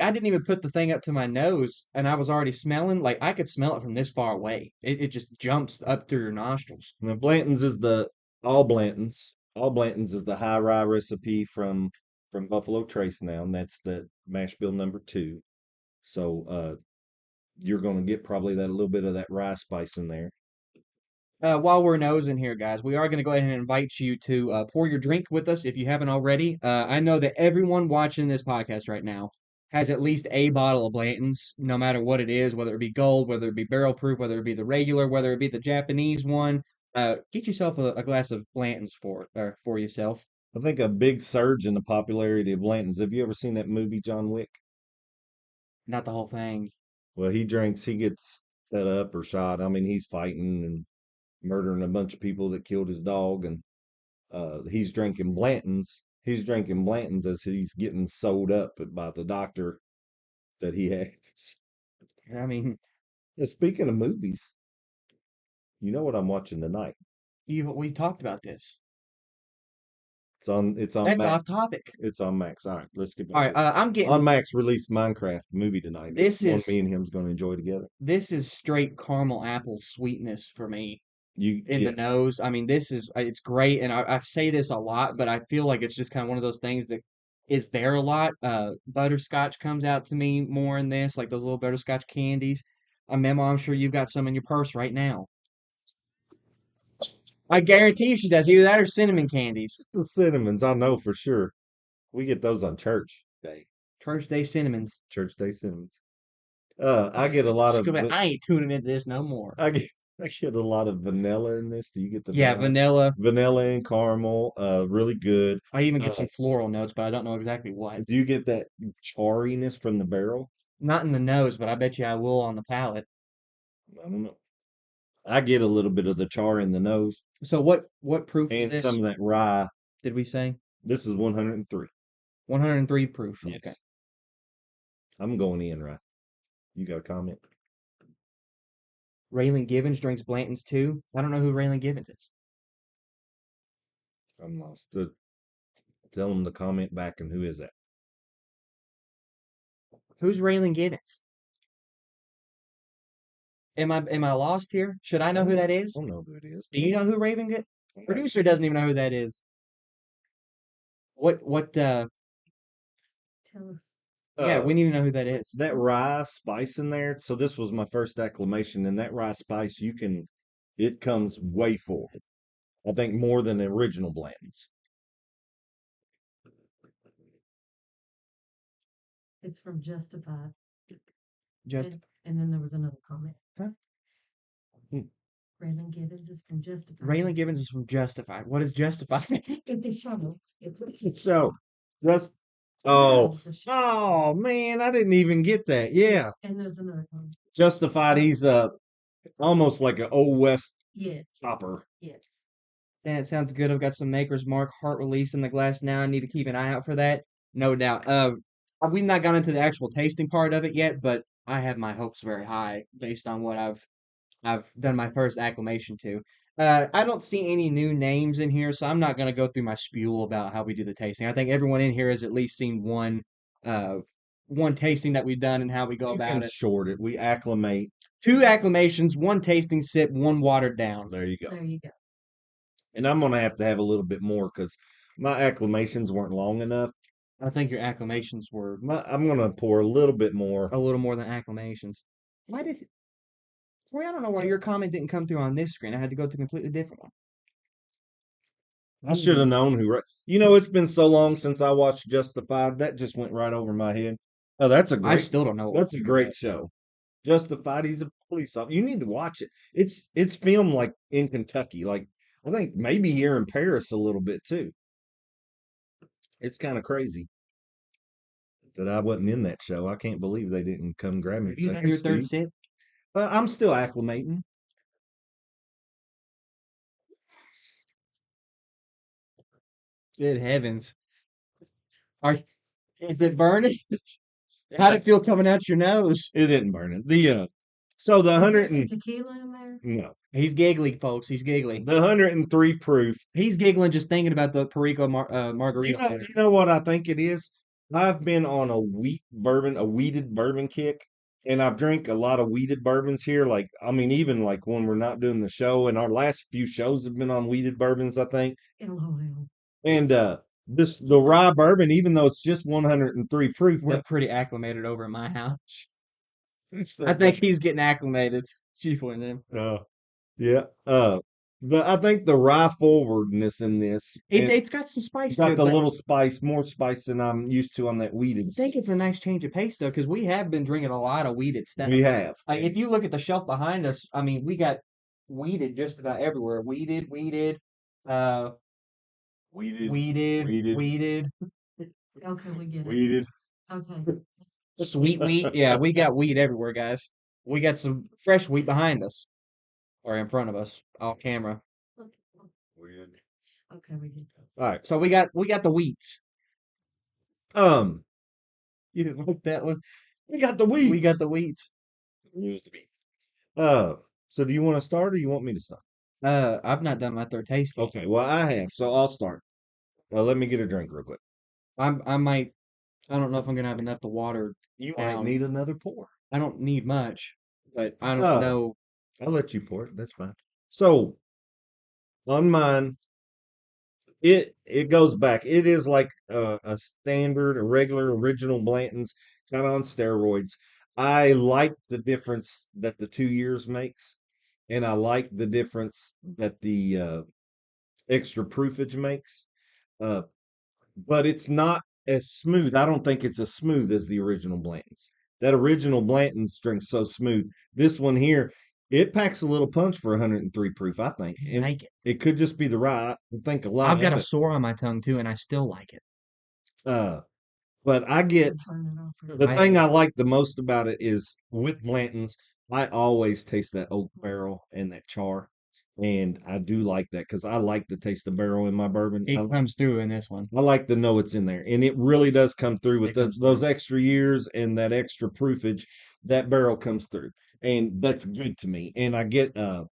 I didn't even put the thing up to my nose and I was already smelling. Like I could smell it from this far away. It just jumps up through your nostrils. Now Blanton's is the all Blanton's. All Blanton's is the high rye recipe from Buffalo Trace now, and that's the mash bill number 2. So you're gonna get probably that a little bit of that rye spice in there. While we're nosing here, guys, we are going to go ahead and invite you to pour your drink with us if you haven't already. I know that everyone watching this podcast right now has at least a bottle of Blanton's, no matter what it is, whether it be gold, whether it be barrel proof, whether it be the regular, whether it be the Japanese one. Get yourself a glass of Blanton's for yourself. I think a big surge in the popularity of Blanton's. Have you ever seen that movie John Wick? Not the whole thing. Well, he gets set up or shot. I mean, he's fighting and murdering a bunch of people that killed his dog, and he's drinking Blanton's. He's drinking Blanton's as he's getting sewed up by the doctor that he has. I mean, Speaking of movies, you know what I'm watching tonight? we talked about this. It's on That's off Max. topic. It's on Max. All right, let's get All back right, to it. I'm On getting Max released Minecraft movie tonight. It's this one me is and him's going to enjoy together. this is straight caramel apple sweetness for me. In the Yes. nose. I mean, this is it's great, and I say this a lot, but I feel like it's just kind of one of those things that is there a lot. Butterscotch comes out to me more in this, like those little butterscotch candies. Memo, I'm sure you've got some in your purse right now. I guarantee you she does. Either that or cinnamon candies. The cinnamons, I know for sure. We get those on church day. Church Day cinnamons. Church day cinnamons. I get a lot She's of gonna be, I ain't tuning into this no more. I get I get a lot of vanilla in this. Do you get the Yeah, vanilla? vanilla. Vanilla and caramel, really good. I even get Uh, some floral notes, but I don't know exactly what. do you get that chariness from the barrel? Not in the nose, but I bet you I will on the palate. I don't know. I get a little bit of the char in the nose So what proof is and some this? of that rye. Did we say This is 103. 103 proof? Okay. Yes. I'm going in, right? You got a comment? Raylan Givens drinks Blanton's too. I don't know who Raylan Givens is. I'm lost. Tell them to comment back and who is that? Who's Raylan Givens? Am I lost here? Should I know who that I is? don't know who it is. Do you know who Raven Givens? I'm not Producer doesn't even know who that is. What Tell us. yeah, Uh, we need to know who that is. that rye spice in there. So this was my first acclimation, and that rye spice, it comes way forward. I think more than the original Blanton's. It's from Justified. Just And then there was another comment. Raylan Gibbons is from Justified. Raylan Gibbons is from Justified. What is Justified? It's a show. It's a show. Just No, oh it's a show. oh man, I didn't even get that. Yeah, And there's another one. Justified. He's almost like an old west Yes. topper. Yes. And it sounds good. I've got some Maker's Mark heart release in the glass now. I need to keep an eye out for that. No doubt. We've not gone into the actual tasting part of it yet, but I have my hopes very high based on what I've done my first acclimation to. I don't see any new names in here, so I'm not going to go through my spiel about how we do the tasting. I think everyone in here has at least seen one tasting that we've done and how we go You about can it. short it. We acclimate. 2 acclimations, 1 tasting sip, 1 watered down. There you go. There you go. And I'm gonna have to have a little bit more because my acclimations weren't long enough. I think your acclimations were I'm gonna pour a little bit more. a little more than acclimations. Why did Corey? I don't know why your comment didn't come through on this screen. I had to go to a completely different one. I should have known who. You know, it's been so long since I watched Justified. That just went right over my head. Oh, that's a I great. still don't know. That's a great show. Justified. He's a police officer. You need to watch it. It's filmed like in Kentucky. Like I think maybe here in Paris a little bit too. It's kind of crazy that I wasn't in that show. I can't believe they didn't come grab me. and You say, had "Hey, your third Steve." sip. I'm still acclimating. Good heavens! Is it burning? How'd it feel coming out your nose? It didn't burn it. So the Is there hundred some and tequila in there? no, He's giggly, folks. He's giggly. the 103 proof. He's giggling just thinking about the Perico margarita. You know what I think it is? I've been on a weeded bourbon kick, and I've drank a lot of weeded bourbons here. Like, I mean, even like when we're not doing the show, and our last few shows have been on weeded bourbons, I think. LOL. And the rye bourbon, even though it's just 103 proof, We're that, pretty acclimated over at my house. I think he's getting acclimated. Chiefly in him. yeah. But I think the rye forwardness in this, It's got some spice to got it, the but little spice, more spice than I'm used to on that weeded. I think it's a nice change of pace though, because we have been drinking a lot of weeded stuff. We have. Like if you look at the shelf behind us, I mean, we got weeded just about everywhere. Uh, Weeded, weeded, Okay, we get it. weeded. Okay. sweet wheat. Yeah, we got wheat everywhere, guys. We got some fresh wheat behind us or in front of us, off camera. Weird. Okay, we get it. All right. So we got the wheats. You didn't like that one. We got the weeds. We got the wheats. Used to be. So do you want to start or you want me to start? I've not done my third taste yet. Okay, well I have, so I'll start. Let me get a drink real quick. I don't know if I'm gonna have enough to water. You might need another pour. I don't need much, but I don't Oh. know. I'll let you pour it. That's fine. So on mine, it goes back. It is like a standard, a regular original Blanton's, kind of on steroids. I like the difference that the 2 years makes, and I like the difference that the extra proofage makes. Uh, but it's not as smooth. I don't think it's as smooth as the original Blanton's. That original Blanton's drinks so smooth. This one here, it packs a little punch for 103 proof, I think. I And like it. it could just be the rye. I think a lot I've got of a sore on my tongue too, and I still like it. but I get Turn it off. the Right. thing I like the most about it is with Blanton's, I always taste that oak barrel and that char. And I do like that because I like the taste of barrel in my bourbon. It comes through in this one. I like to know it's in there, and it really does come through with It comes those through. extra years and that extra proofage. That barrel comes through, and that's good to me. And I get a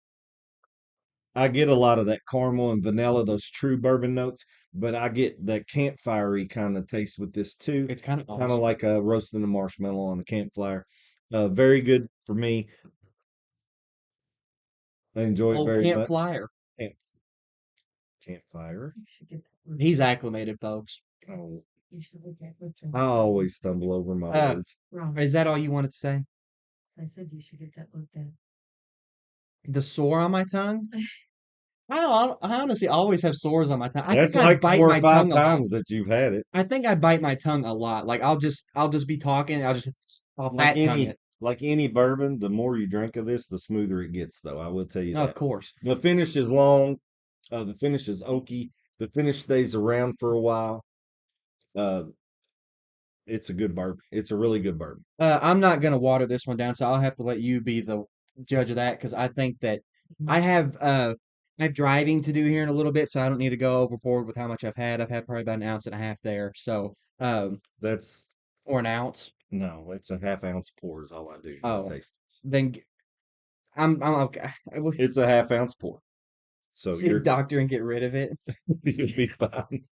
lot of that caramel and vanilla, those true bourbon notes, but I get that campfirey kind of taste with this too. It's kind of Kind of awesome. like roasting a marshmallow on a campfire. Very good for me. I enjoy it Old very Camp much. Flyer. Camp, campfire. You should get that word. He's acclimated, folks. Oh, You should look at what I always stumble over my Uh, words. Wrong. Is that all you wanted to say? I said you should get that looked at. The sore on my tongue? I honestly always have sores on my tongue. I That's think I like bite 4 my or 5 tongue a lot. times that you've had it. I think I bite my tongue a lot. Like I'll just be talking, and I'll fat tongue it. like any bourbon, the more you drink of this, the smoother it gets, though. I will tell you Of that. course. The finish is long. The finish is oaky. The finish stays around for a while. Uh, it's a good bourbon. It's a really good bourbon. I'm not gonna water this one down, so I'll have to let you be the judge of that because I think that I have driving to do here in a little bit, so I don't need to go overboard with how much I've had. I've had probably about an ounce and a half there, so That's or an ounce. no, it's a half ounce pour is all I do when I Oh, taste it. then I'm okay. I will It's a half ounce pour, so see a doctor and get rid of it. you'll be fine.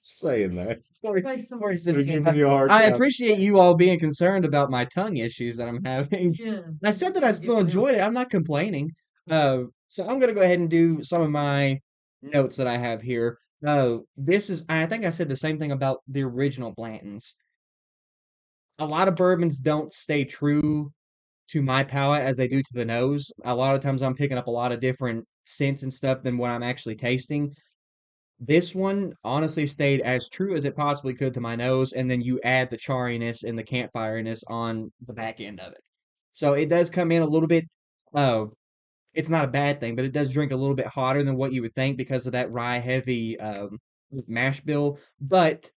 Saying that, Sorry, By some- sorry, they're giving you a hard I time. appreciate you all being concerned about my tongue issues that I'm having. Yes. I said that I still enjoyed it. I'm not complaining. So I'm gonna go ahead and do some of my notes that I have here. This is I think I said the same thing about the original Blanton's. A lot of bourbons don't stay true to my palate as they do to the nose. A lot of times I'm picking up a lot of different scents and stuff than what I'm actually tasting. This one honestly stayed as true as it possibly could to my nose, and then you add the charriness and the campfireness on the back end of it. So it does come in a little bit. Uh, it's not a bad thing, but it does drink a little bit hotter than what you would think because of that rye heavy mash bill. But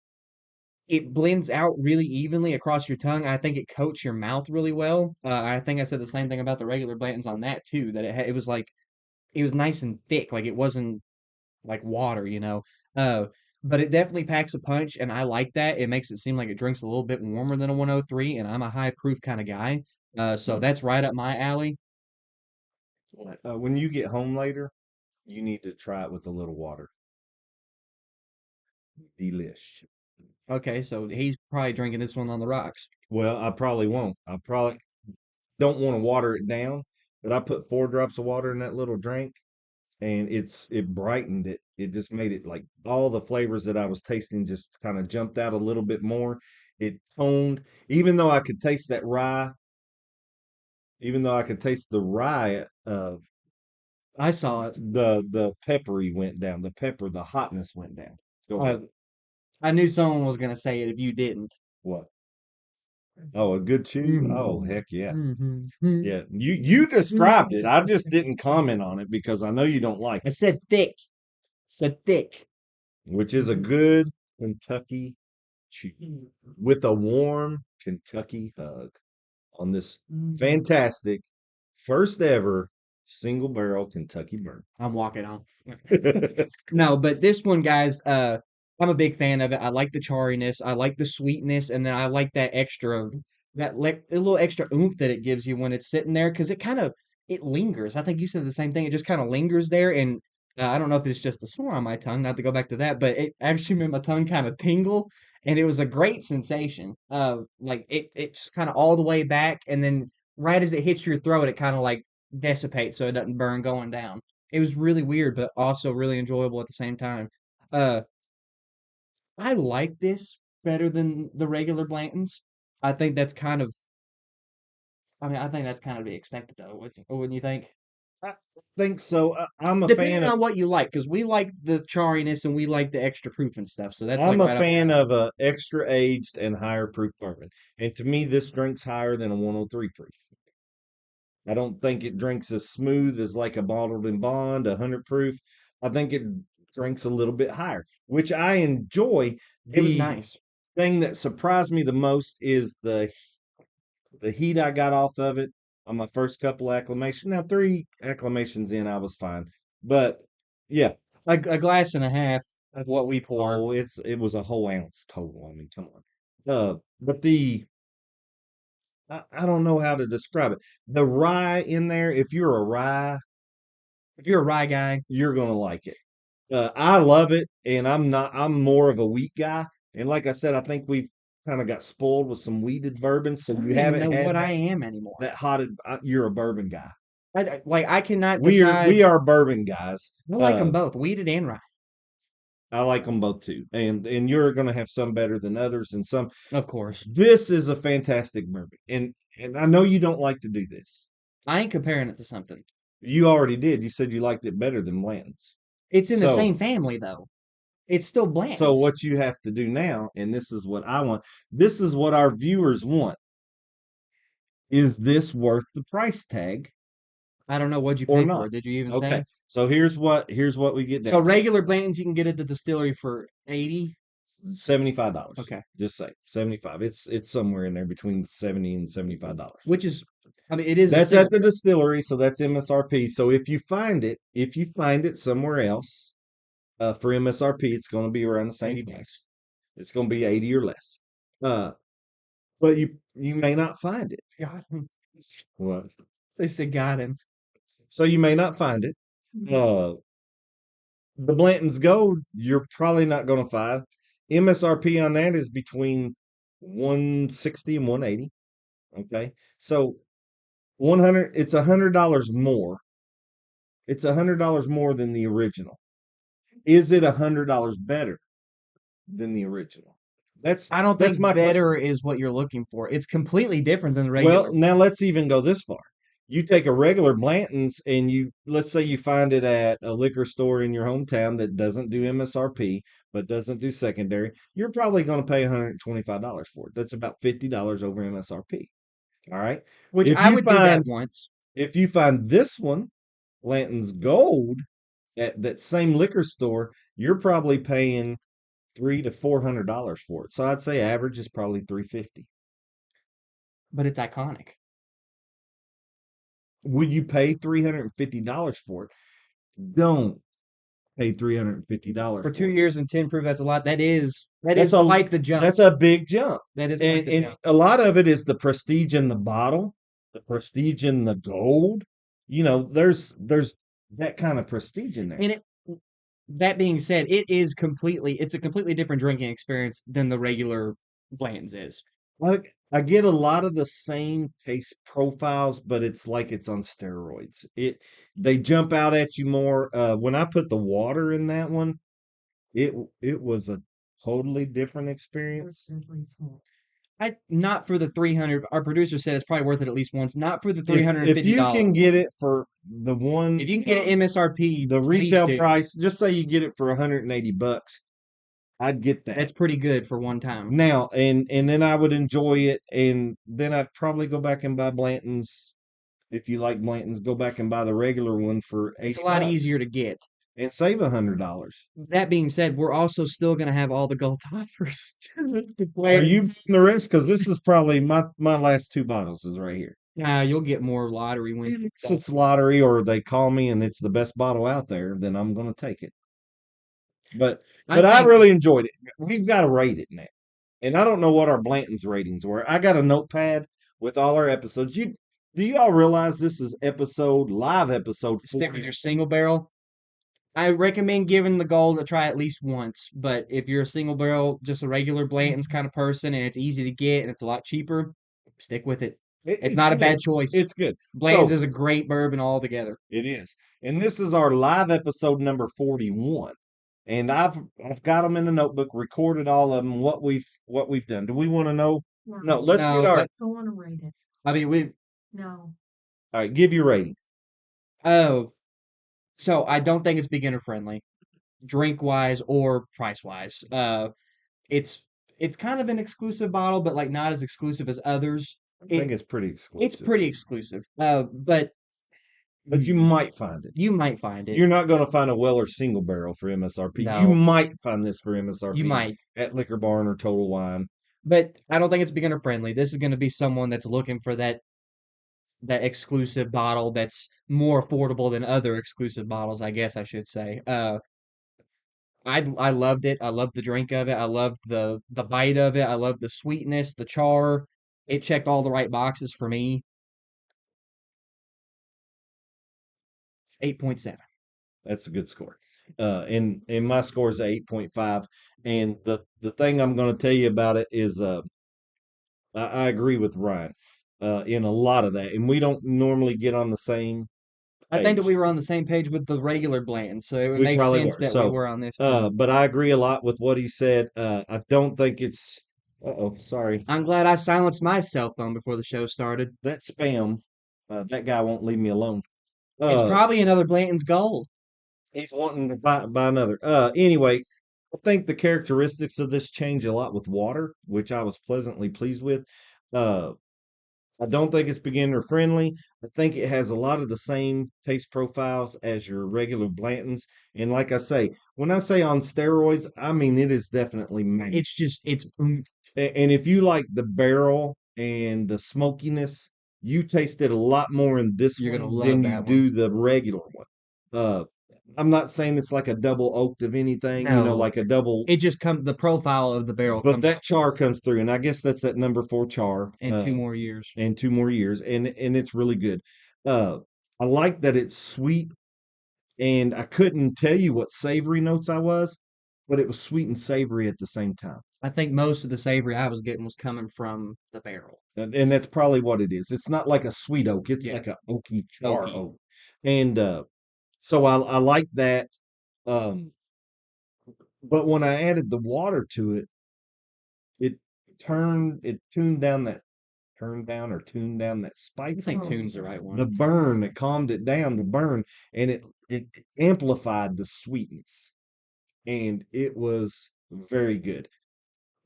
it blends out really evenly across your tongue. I think it coats your mouth really well. I think I said the same thing about the regular Blanton's on that too. That it was like it was nice and thick, like it wasn't like water, you know. Uh, but it definitely packs a punch, and I like that. It makes it seem like it drinks a little bit warmer than a 103, and I'm a high proof kind of guy. So that's right up my alley. When you get home later, you need to try it with a little water. Delish. Okay, so he's probably drinking this one on the rocks. Well, I probably won't. I probably don't want to water it down, but I put 4 drops of water in that little drink, and it brightened it. It just made it like all the flavors that I was tasting just kind of jumped out a little bit more. It toned, even though I could taste that rye, even though I could taste the rye, I saw it. the peppery went down. The pepper, the hotness went down. Go Uh, ahead. I knew someone was gonna say it if you didn't. What? Oh, a good chew? Oh, heck yeah. Mm-hmm. Yeah. You described it. I just didn't comment on it because I know you don't like I it, said thick. Said thick. which is a good Kentucky chew with a warm Kentucky hug on this fantastic first ever single barrel Kentucky bourbon. I'm walking off. No, but this one, guys, I'm a big fan of it. I like the charriness, I like the sweetness, and then I like that extra, a little extra oomph that it gives you when it's sitting there because it kind of it lingers. I think you said the same thing. It just kind of lingers there, and I don't know if it's just a sore on my tongue, not to go back to that, but it actually made my tongue kind of tingle, and it was a great sensation. Like it just kind of all the way back, and then right as it hits your throat, it kind of like dissipates so it doesn't burn going down. It was really weird, but also really enjoyable at the same time. Uh, I like this better than the regular Blantons. I think that's kind of, I mean, I think that's kind of to be expected though, wouldn't you think? I think so. I'm a fan Depending of on what you like, because we like the charriness and we like the extra proof and stuff. So that's like I'm a right up our fan alley. of a extra aged and higher proof bourbon. And to me, this drinks higher than a 103 proof. I don't think it drinks as smooth as like a bottled in bond, 100 proof. I think it drinks a little bit higher, which I enjoy. It was The nice. thing that surprised me the most is the heat I got off of it on my first couple acclimations. Now 3 acclimations in, I was fine. But yeah, A glass and a half of what we pour. oh, it was a whole ounce total. I mean, come on. But the I don't know how to describe it. The rye in there, if you're a rye, If you're a rye guy, you're gonna like it. I love it, and I'm more of a wheat guy. And like I said, I think we've kind of got spoiled with some wheated bourbons, so I don't you even know haven't what had I am anymore. that hotted. You're a bourbon guy. Like I cannot We decide. are bourbon guys. I like them both, weeded and rye, I like them both too, and you're gonna have some better than others, and some. of course. This is a fantastic bourbon, and I know you don't like to do this. I ain't comparing it to something. You already did. You said you liked it better than Blanton's. It's in the So same family though. It's still so Blanton's. what you have to do now, and this is what I want. This is what our viewers want. Is this worth the price tag I don't know what'd you or pay for not? it. Did you even Okay, say? so here's what we get So down to. regular Blanton's you can get at the distillery for 80. $75. Okay. Just say 75. It's somewhere in there between 70 and $75. Which is, I mean, it is a That's single at the distillery, so that's MSRP. So if you find it somewhere else, for MSRP, it's going to be around the same 80 price. bucks. It's going to be 80 or less. But you may not find it. Got him. What? They said got him. So you may not find it. Mhm. The Blanton's Gold, you're probably not going to find. MSRP on that is between 160 and 180. Okay. So 100, it's $100 more. It's $100 more than the original. Is it $100 better than the original? I don't That's think my question. better is what you're looking for. It's completely different than the regular. Well, now let's even go this far. You take a regular Blanton's and let's say you find it at a liquor store in your hometown that doesn't do MSRP, but doesn't do secondary. You're probably going to pay $125 for it. That's about $50 over MSRP. All right. Which If I you would do that find once. if you find this one, Blanton's Gold, at that same liquor store, you're probably paying $300 to $400 for it. So I'd say average is probably $350. But it's iconic. Would you pay $350 for it? Don't pay $350 For for 2 it. years and 10 proof, that's a lot. That is That's quite the jump. that's a big jump. That is quite the And jump. a lot of it is the prestige in the bottle, the prestige in the gold. There's that kind of prestige in there. And that being said, it's a completely different drinking experience than the regular Blanton's is. Like I get a lot of the same taste profiles, but it's like it's on steroids. They jump out at you more. When I put the water in that one, it was a totally different We're experience. simply small. Not for the 300. Our producer said it's probably worth it at least once. Not for the If you $350. can get it for the one, If you can get it MSRP, the please retail do. price, just say you get it for $180, I'd get that. That's pretty good for one time. Now, and then I would enjoy it, and then I'd probably go back and buy Blanton's. If you like Blanton's, go back and buy the regular one for It's a 80 lot bucks easier to get. and save $100. That being said, we're also still going to have all the gold offers. The Are you Blanton's. buying the rest? Because this is probably my last two bottles is right here. You'll get more lottery wins. If it's lottery or they call me and it's the best bottle out there, then I'm going to take it. But I think- really enjoyed it. We've got to rate it now. And I don't know what our Blanton's ratings were. I got a notepad with all our episodes. Do you all realize this is live episode Stick 40? with your single barrel. I recommend giving the gold a try at least once. But if you're a single barrel, just a regular Blanton's kind of person, and it's easy to get and it's a lot cheaper, stick with it. It's not a bad choice. It's good. Blanton's is a great bourbon altogether. It is. And this is our live episode number 41. And I've got them in the notebook, recorded all of them, what we've done. Do we want to know? No, let's No, get our. but- I want to rate it. I mean, No. All right, give your rating. So I don't think it's beginner friendly, drink wise or price wise. It's kind of an exclusive bottle, but like not as exclusive as others. I think it's pretty exclusive. It's pretty exclusive. But you might find it. You might find it. You're not going to find a Weller single barrel for MSRP. No. You might find this for MSRP. You might. At Liquor Barn or Total Wine. But I don't think it's beginner friendly. This is going to be someone that's looking for that exclusive bottle that's more affordable than other exclusive bottles, I guess I should say. I loved it. I loved the drink of it. I loved the bite of it. I loved the sweetness, the char. It checked all the right boxes for me. 8.7. That's a good score. And my score is 8.5. And the thing I'm going to tell you about it is I agree with Ryan in a lot of that. And we don't normally get on the same I think that page. we were on the same page with the regular blend, so it would We make probably sense were. that So, we were on this too. But I agree a lot with what he said. I don't think it's. Uh-oh, sorry. I'm glad I silenced my cell phone before the show started. That spam. That guy won't leave me alone. It's probably another Blanton's Gold. He's wanting to buy another. Anyway, I think the characteristics of this change a lot with water, which I was pleasantly pleased with. I don't think it's beginner friendly. I think it has a lot of the same taste profiles as your regular Blanton's. And like I say, when I say on steroids, I mean it is definitely made. It's just it's And if you like the barrel and the smokiness, you taste it a lot more in this You're gonna one love than you that one. do the regular one. Uh, I'm not saying it's like a double oaked of anything, No. like a double, It just comes the profile of the barrel but comes that out char comes through, and I guess that's that number 4 char. in 2 more years. And 2 more years, and it's really good. Uh, I like that it's sweet, and I couldn't tell you what savory notes I was, but it was sweet and savory at the same time. I think most of the savory I was getting was coming from the barrel. And that's probably what it is. It's not like a sweet oak. It's Yeah. like a oaky char Oaky. oak. And so I like that. Um, but when I added the water to it, it tuned down that I think spiciness. tune's the right The one. burn, it calmed it down, the burn, and it amplified the sweetness. And it was very good.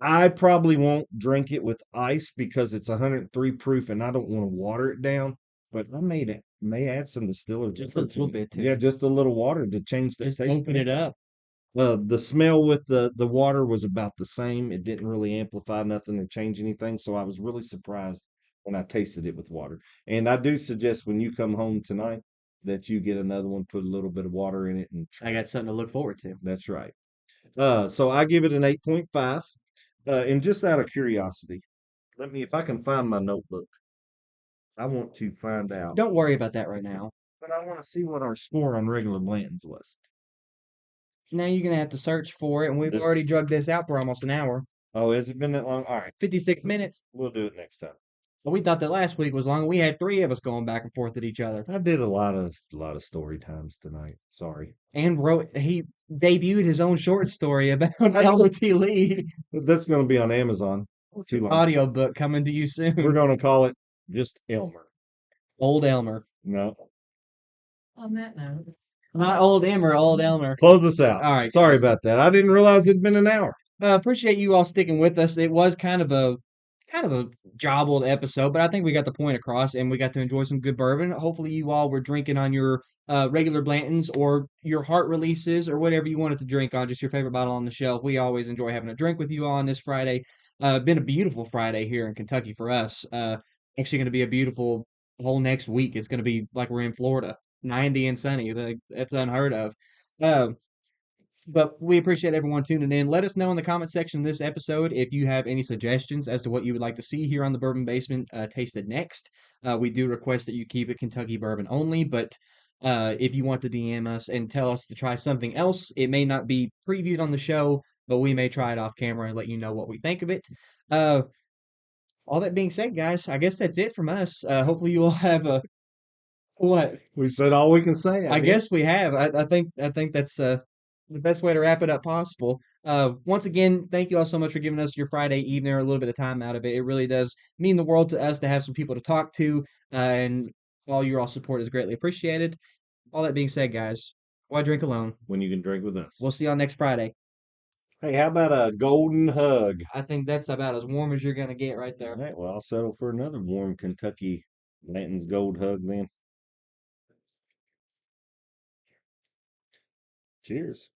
I probably won't drink it with ice because it's 103 proof and I don't want to water it down. But I may add some distiller Just a water to little it. bit to Yeah, it. just a little water to change the Just taste. open it up. The smell with the water was about the same. It didn't really amplify nothing or change anything. So I was really surprised when I tasted it with water. And I do suggest when you come home tonight that you get another one, put a little bit of water in it, and I got something to look forward to. that's right. So I give it an 8.5. And just out of curiosity, if I can find my notebook, I want to find out, Don't worry about that right now. but I want to see what our score on regular Blanton's was. Now you're gonna have to search for it, and we've already This, drugged this out for almost an hour. oh, has it been that long? All right, 56 minutes. we'll do it next time. Well, we thought that last week was long. We had three of us going back and forth at each other. I did a lot of story times tonight. Sorry. And he debuted his own short story about I know. Elmer T. Lee. That's going to be on Amazon. Too long. Audiobook coming to you We're soon. going to call it just Elmer. Old Elmer. No. On that note, Not old Elmer, old Elmer. Close us out. All right, Sorry guys. about that. I didn't realize it'd been an hour. Appreciate you all sticking with us. It was kind of a jobbled episode, but I think we got the point across and we got to enjoy some good bourbon. Hopefully you all were drinking on your regular Blantons or your heart releases or whatever you wanted to drink on, just your favorite bottle on the shelf. We always enjoy having a drink with you all on this Friday. Been a beautiful Friday here in Kentucky for us. Actually going to be a beautiful whole next week. It's going to be like we're in Florida, 90 and sunny. That's unheard of. Uh, but we appreciate everyone tuning in. Let us know in the comment section of this episode if you have any suggestions as to what you would like to see here on the Bourbon Basement tasted next. We do request that you keep it Kentucky bourbon only, but if you want to DM us and tell us to try something else, it may not be previewed on the show, but we may try it off camera and let you know what we think of it. Uh, all that being said, guys, I guess that's it from us. Hopefully you all have a what? We said all we can say. I guess we have. I think that's the best way to wrap it up possible. Once again, thank you all so much for giving us your Friday evening or a little bit of time out of it. It really does mean the world to us to have some people to talk to, and all your all support is greatly appreciated. All that being said, guys, why drink alone? When you can drink with us. We'll see y'all next Friday. Hey, how about a golden hug? I think that's about as warm as you're gonna get right All there. right, well, I'll settle for another warm Kentucky Blanton's Gold hug then. Cheers.